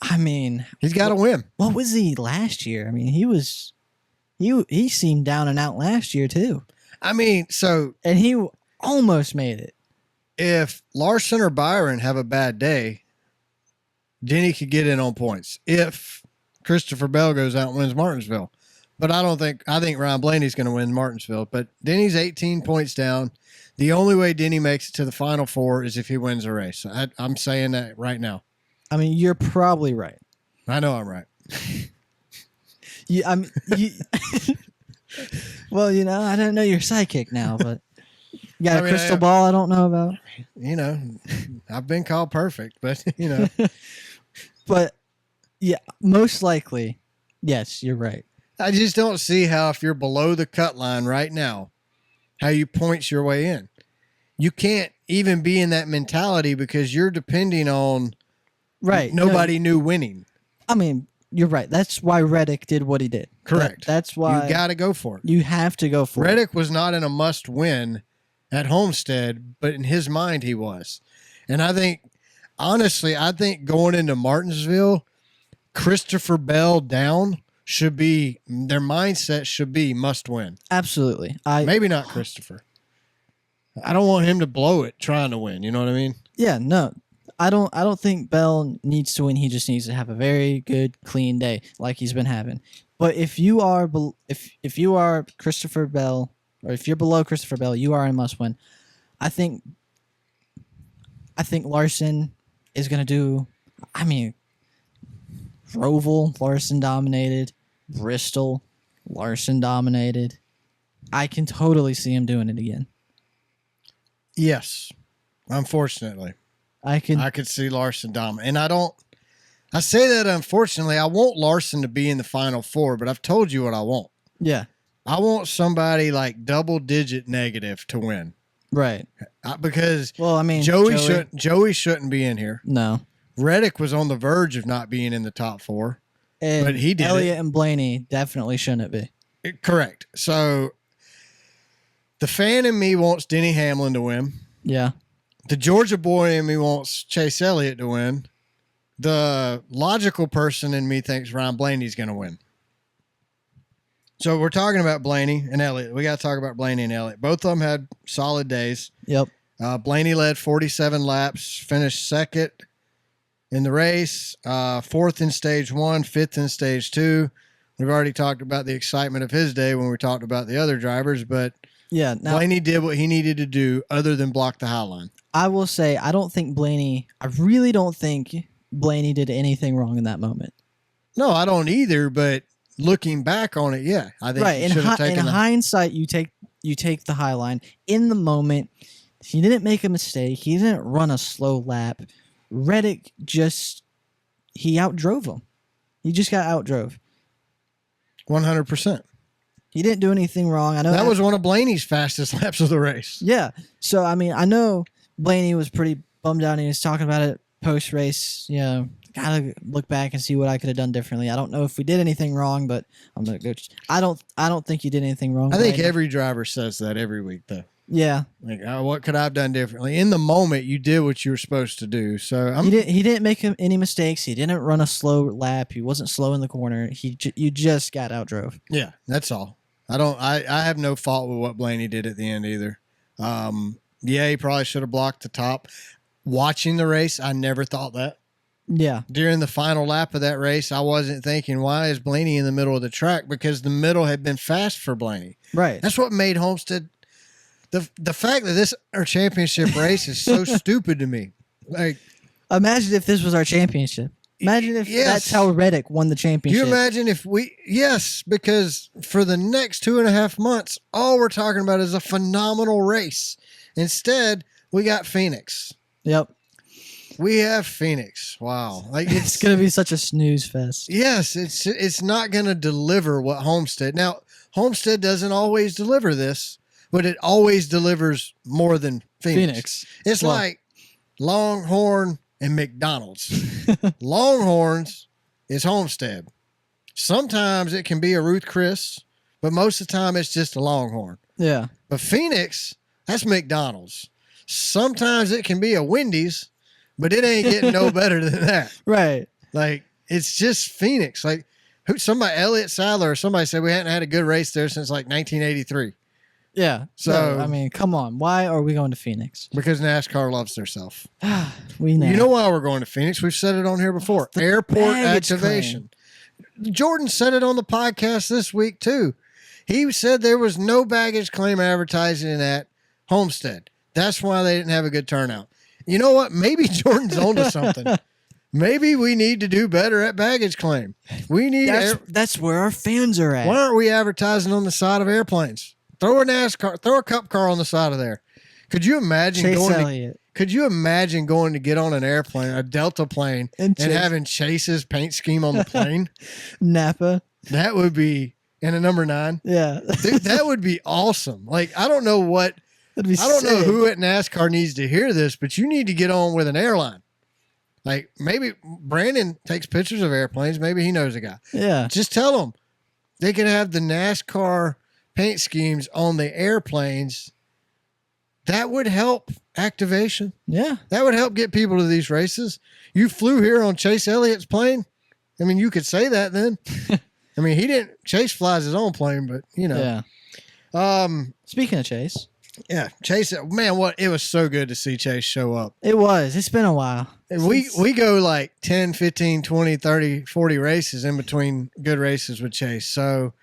I mean, he's got to win. What was he last year? I mean, he seemed down and out last year too. I mean, and he almost made it. If Larson or Byron have a bad day, Denny could get in on points. If Christopher Bell goes out and wins Martinsville. But I think Ryan Blaney's going to win Martinsville. But Denny's 18 points down. The only way Denny makes it to the Final Four is if he wins a race. I'm saying that right now. I mean, you're probably right. I know I'm right. Well, I don't know your psychic now, but you got a crystal ball I don't know about. I've been called perfect, but But yeah, most likely, yes, you're right. I just don't see how, if you're below the cut line right now, how you points your way in. You can't even be in that mentality because you're depending on nobody new winning. I mean, you're right. That's why Reddick did what he did. Correct. That's why you got to go for it. You have to go for it. Reddick was not in a must win at Homestead, but in his mind he was. And I think going into Martinsville, Christopher Bell down their mindset should be must win. Absolutely. Maybe not Christopher. I don't want him to blow it trying to win. You know what I mean? Yeah, no. I don't think Bell needs to win. He just needs to have a very good, clean day like he's been having. But if you are if you are Christopher Bell, or if you're below Christopher Bell, you are a must win. I think Larson is going to do. I mean, Roval, Larson dominated. Bristol, Larson dominated. I can totally see him doing it again. Yes, unfortunately. I could see Larson dominate. And I say that unfortunately. I want Larson to be in the Final Four, but I've told you what I want. Yeah. I want somebody like double-digit negative to win. Right. Because Joey shouldn't be in here. No. Reddick was on the verge of not being in the top 4. But he did. Elliott and Blaney definitely shouldn't be. Correct. So the fan in me wants Denny Hamlin to win. Yeah. The Georgia boy in me wants Chase Elliott to win. The logical person in me thinks Ryan Blaney's going to win. So we're talking about Blaney and Elliott. We got to talk about Blaney and Elliott. Both of them had solid days. Yep. Blaney led 47 laps, finished second in the race, 4th in stage 1, 5th in stage 2. We've already talked about the excitement of his day when we talked about the other drivers, but Yeah. Now, Blaney did what he needed to do other than block the high line. I will say, I really don't think Blaney did anything wrong in that moment. No, I don't either, but looking back on it, yeah. I think Right. he should have taken in hindsight, you take the high line. In the moment, he didn't make a mistake. He didn't run a slow lap. Reddick he outdrove him. He just got outdrove. 100%. He didn't do anything wrong. I know that was one of Blaney's fastest laps of the race. Yeah. So, I mean, I know Blaney was pretty bummed out and he was talking about it post-race. You know, got to look back and see what I could have done differently. I don't know if we did anything wrong, but I'm going to go. I don't think you did anything wrong. I think Blaney. every driver says that every week, though. Yeah. Like, what could I have done differently? In the moment, you did what you were supposed to do. So he didn't make any mistakes. He didn't run a slow lap. He wasn't slow in the corner. You just got outdrove. Yeah, that's all. I have no fault with what Blaney did at the end either. Yeah, he probably should have blocked the top. Watching the race, I never thought that. Yeah. During the final lap of that race, I wasn't thinking, why is Blaney in the middle of the track? Because the middle had been fast for Blaney. Right. That's what made Homestead. The fact that this our championship race is so stupid to me. Like, imagine if this was our championship. Imagine if that's how Reddick won the championship. You imagine if because for the next 2.5 months, all we're talking about is a phenomenal race. Instead, we got Phoenix. Yep. We have Phoenix. Wow. Like it's going to be such a snooze fest. Yes, it's not going to deliver what Homestead. Now, Homestead doesn't always deliver this, but it always delivers more than Phoenix. It's like Longhorn and McDonald's. Longhorns is Homestead. Sometimes it can be a Ruth Chris, but most of the time it's just a Longhorn. Yeah. But Phoenix, that's McDonald's. Sometimes it can be a Wendy's, but it ain't getting no better than that. Right. Like, it's just Phoenix. Like, Elliott Sadler or somebody said we hadn't had a good race there since like 1983. Yeah. So, I mean, come on. Why are we going to Phoenix? Because NASCAR loves theirself. We know. You know why we're going to Phoenix? We've said it on here before. Airport activation. Jordan said it on the podcast this week, too. He said there was no baggage claim advertising at Homestead. That's why they didn't have a good turnout. You know what? Maybe Jordan's onto something. Maybe we need to do better at baggage claim. We need. That's where our fans are at. Why aren't we advertising on the side of airplanes? Throw a cup car on the side of there. Could you imagine Could you imagine going to get on an airplane, a Delta plane, and having Chase's paint scheme on the plane? Napa. That would be in a number 9. Yeah, dude, that would be awesome. Like, I don't know who at NASCAR needs to hear this, but you need to get on with an airline. Like, maybe Brandon takes pictures of airplanes. Maybe he knows a guy. Yeah, just tell them they can have the NASCAR paint schemes on the airplanes. That would help activation. Yeah. That would help get people to these races. You flew here on Chase Elliott's plane. I mean, you could say that then. I mean, Chase flies his own plane, but you know. Yeah. Speaking of Chase. Yeah. Chase, man, it was so good to see Chase show up. It was. It's been a while. We go like 10, 15, 20, 30, 40 races in between good races with Chase. So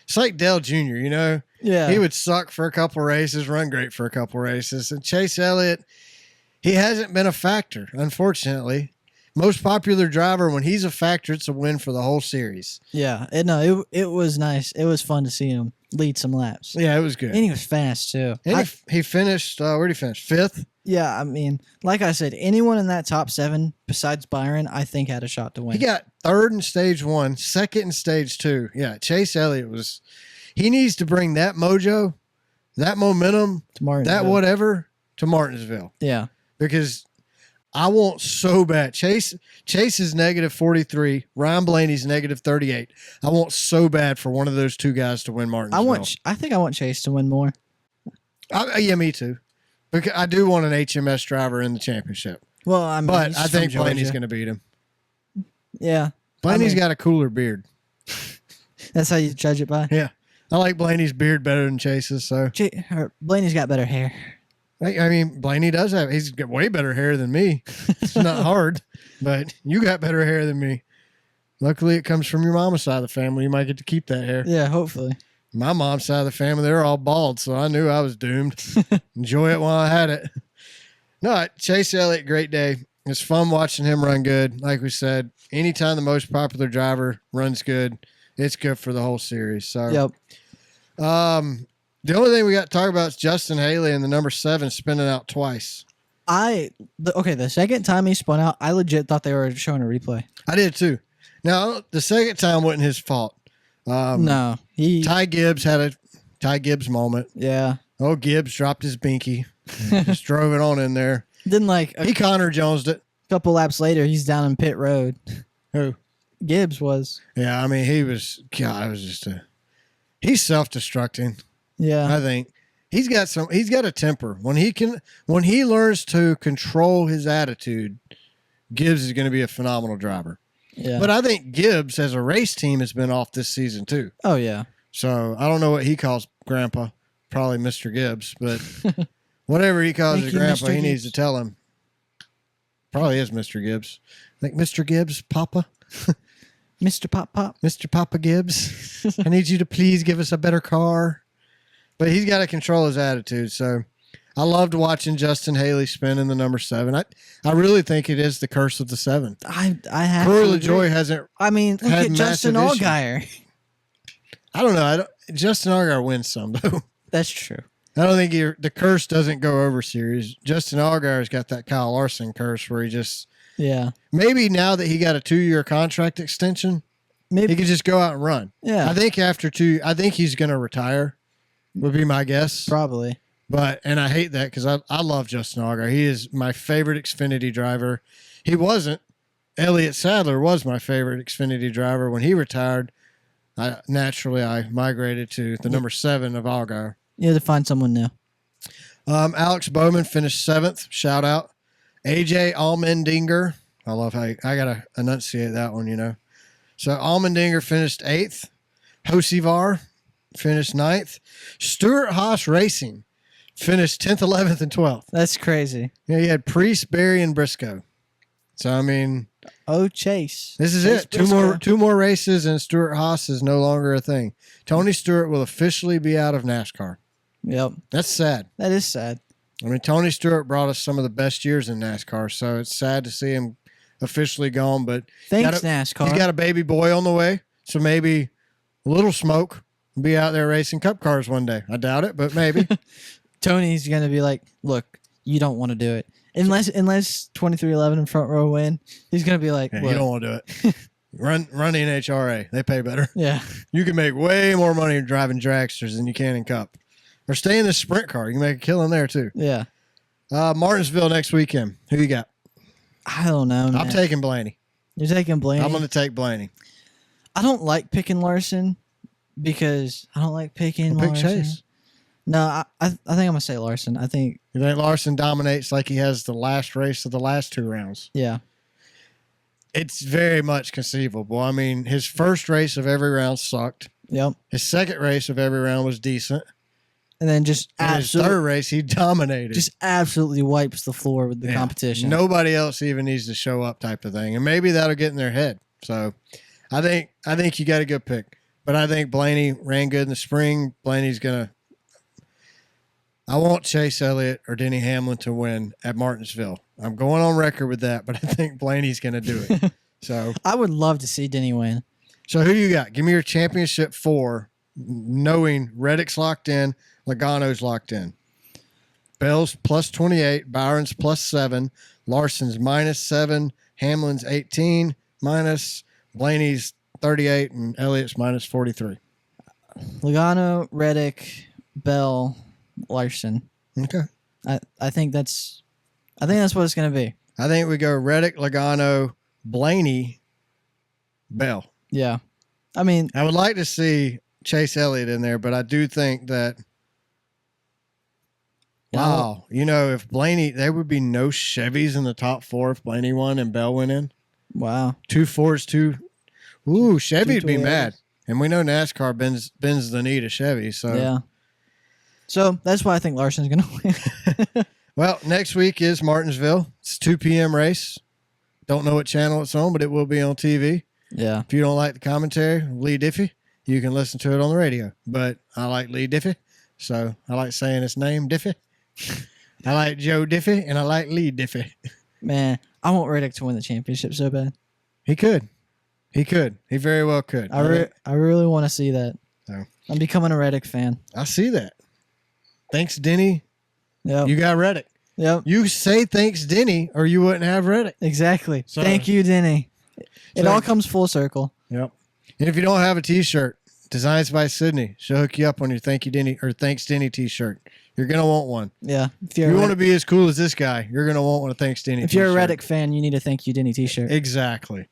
it's like Dale Jr., you know? Yeah. He would suck for a couple races, run great for a couple races. And Chase Elliott, he hasn't been a factor, unfortunately. Most popular driver, when he's a factor, it's a win for the whole series. Yeah. It was nice. It was fun to see him lead some laps. Yeah, it was good. And he was fast, too. And he finished, where did he finish? 5th? Yeah, I mean, like I said, anyone in that top 7 besides Byron, I think had a shot to win. He got 3rd in stage 1, 2nd in stage 2. Yeah, Chase Elliott he needs to bring that mojo, that momentum, that whatever to Martinsville. Yeah. Because I want so bad. Chase is negative 43. Ryan Blaney's negative 38. I want so bad for one of those two guys to win Martinsville. I think I want Chase to win more. Yeah, me too. Because I do want an HMS driver in the championship. Well, I mean, but I think Blaney's going to beat him. Yeah. Blaney's got a cooler beard. That's how you judge it by? Yeah. I like Blaney's beard better than Chase's. So Blaney's got better hair. I mean, Blaney he's got way better hair than me. It's not hard, but you got better hair than me. Luckily, it comes from your mama's side of the family. You might get to keep that hair. Yeah, hopefully. My mom's side of the family, they're all bald, so I knew I was doomed. Enjoy it while I had it. No, Chase Elliott, great day. It's fun watching him run good. Like we said, anytime the most popular driver runs good, it's good for the whole series. So, Yep. The only thing we got to talk about is Justin Haley and the number 7 spinning out twice. The second time he spun out, I legit thought they were showing a replay. I did too. Now, the second time wasn't his fault. No. Ty Gibbs had a Ty Gibbs moment. Yeah. Oh, Gibbs dropped his binky. Just drove it on in there. Then he Connor Jones'd it. A couple laps later, he's down in pit road. Who? Gibbs was. Yeah, I mean, it was just he's self-destructing. Yeah. I think he's got a temper. When he learns to control his attitude, Gibbs is going to be a phenomenal driver. Yeah. But I think Gibbs as a race team has been off this season too. Oh yeah. So I don't know what he calls Grandpa. Probably Mr. Gibbs, but whatever he calls his grandpa, he needs to tell him. Probably is Mr. Gibbs. Like Mr. Gibbs, Papa. Mr. Pop Pop. Mr. Papa Gibbs. I need you to please give us a better car. But he's got to control his attitude. So I loved watching Justin Haley spin in the number 7. I really think it is the curse of the 7. I have Corey LaJoy hasn't. I mean, look at Justin Allgaier. I don't know. Justin Allgaier wins some though. That's true. I don't think the curse doesn't go over series. Justin Allgaier's got that Kyle Larson curse where he just maybe now that he got a 2-year contract extension, he could just go out and run. Yeah, I think after 2, I think he's going to retire. Would be my guess. Probably. And I hate that because I love Justin Allgaier. He is my favorite Xfinity driver. He wasn't. Elliott Sadler was my favorite Xfinity driver. When he retired, I migrated to the number 7 of Allgaier. You have to find someone new. Alex Bowman finished 7th. Shout out. AJ Allmendinger. I love how I got to enunciate that one, you know. So Allmendinger finished 8th. Hosivar finished 9th. Stuart Haas Racing finished 10th, 11th, and 12th. That's crazy. Yeah, you had Priest, Berry, and Briscoe. So, I mean. Oh, Chase. This is Chase it. Briscoe. Two more races, and Stuart Haas is no longer a thing. Tony Stewart will officially be out of NASCAR. Yep. That's sad. That is sad. I mean, Tony Stewart brought us some of the best years in NASCAR, so it's sad to see him officially gone. But thanks, NASCAR. He's got a baby boy on the way, so maybe a little smoke will be out there racing cup cars one day. I doubt it, but maybe. Tony's going to be like, look, you don't want to do it. Unless 2311 and front row win, he's going to be like, you don't want to do it. Run the NHRA. They pay better. Yeah. You can make way more money driving dragsters than you can in cup. Or stay in the sprint car. You can make a killing there, too. Yeah. Martinsville next weekend. Who you got? I don't know, man. I'm taking Blaney. You're taking Blaney? I'm going to take Blaney. I don't like picking Larson because I don't like picking Larson. Pick Chase. No, I think I'm going to say Larson. I think. You think Larson dominates like he has the last race of the last 2 rounds? Yeah. It's very much conceivable. I mean, his first race of every round sucked. Yep. His second race of every round was decent. And then his third race, he dominated. Just absolutely wipes the floor with the competition. Nobody else even needs to show up type of thing. And maybe that'll get in their head. So I think you got a good pick. But I think Blaney ran good in the spring. Blaney's going to – I want Chase Elliott or Denny Hamlin to win at Martinsville. I'm going on record with that, but I think Blaney's going to do it. So I would love to see Denny win. So who you got? Give me your championship 4, knowing Reddick's locked in, Logano's locked in. Bell's plus 28, Byron's plus 7, Larson's minus 7, Hamlin's 18 minus, Blaney's 38, and Elliott's minus 43. Logano, Reddick, Bell, Larson. Okay. I think that's what it's going to be. I think we go Reddick, Logano, Blaney, Bell. Yeah. I mean, I would like to see Chase Elliott in there, but I do think that wow, if Blaney, there would be no Chevys in the top 4 if Blaney won and Bell went in. Wow. 2 4s, 2. Ooh, Chevy'd be 2 mad. And we know NASCAR bends the knee to Chevy. So yeah. So that's why I think Larson's going to win. Well, next week is Martinsville. It's a 2 p.m. race. Don't know what channel it's on, but it will be on TV. Yeah. If you don't like the commentary, Lee Diffie, you can listen to it on the radio. But I like Lee Diffie, so I like saying his name, Diffie. I like Joe Diffie, and I like Lee Diffie. Man, I want Reddick to win the championship so bad. He could. He very well could. I really want to see that. So. I'm becoming a Reddick fan. I see that. Thanks, Denny. Yep. You got Reddick. Yep. You say thanks, Denny, or you wouldn't have Reddick. Exactly. So, thank you, Denny. It all comes full circle. Yep. And if you don't have a T-shirt, Designs by Sydney, she'll hook you up on your Thank You Denny or Thanks Denny T-shirt. You're gonna want one. Yeah. If you want to be as cool as this guy, you're gonna want one of Thanks Denny. If you're a Reddick fan, you need a Thank You Denny T-shirt. Exactly.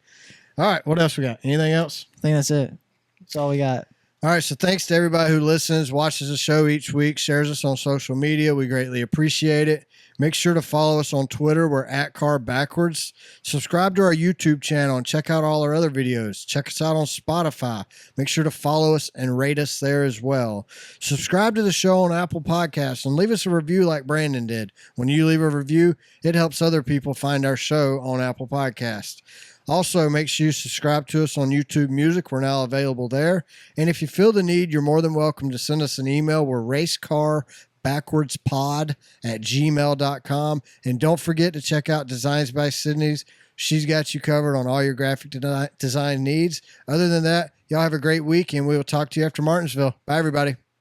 All right. What else we got? Anything else? I think that's it. That's all we got. All right, so thanks to everybody who listens, watches the show each week, shares us on social media. We greatly appreciate it. Make sure to follow us on Twitter. We're at Car Backwards. Subscribe to our YouTube channel and check out all our other videos. Check us out on Spotify. Make sure to follow us and rate us there as well. Subscribe to the show on Apple Podcasts and leave us a review like Brandon did. When you leave a review, it helps other people find our show on Apple Podcasts. Also, make sure you subscribe to us on YouTube Music. We're now available there. And if you feel the need, you're more than welcome to send us an email. We're racecarbackwardspod@gmail.com. And don't forget to check out Designs by Sydney's. She's got you covered on all your graphic design needs. Other than that, y'all have a great week, and we will talk to you after Martinsville. Bye, everybody.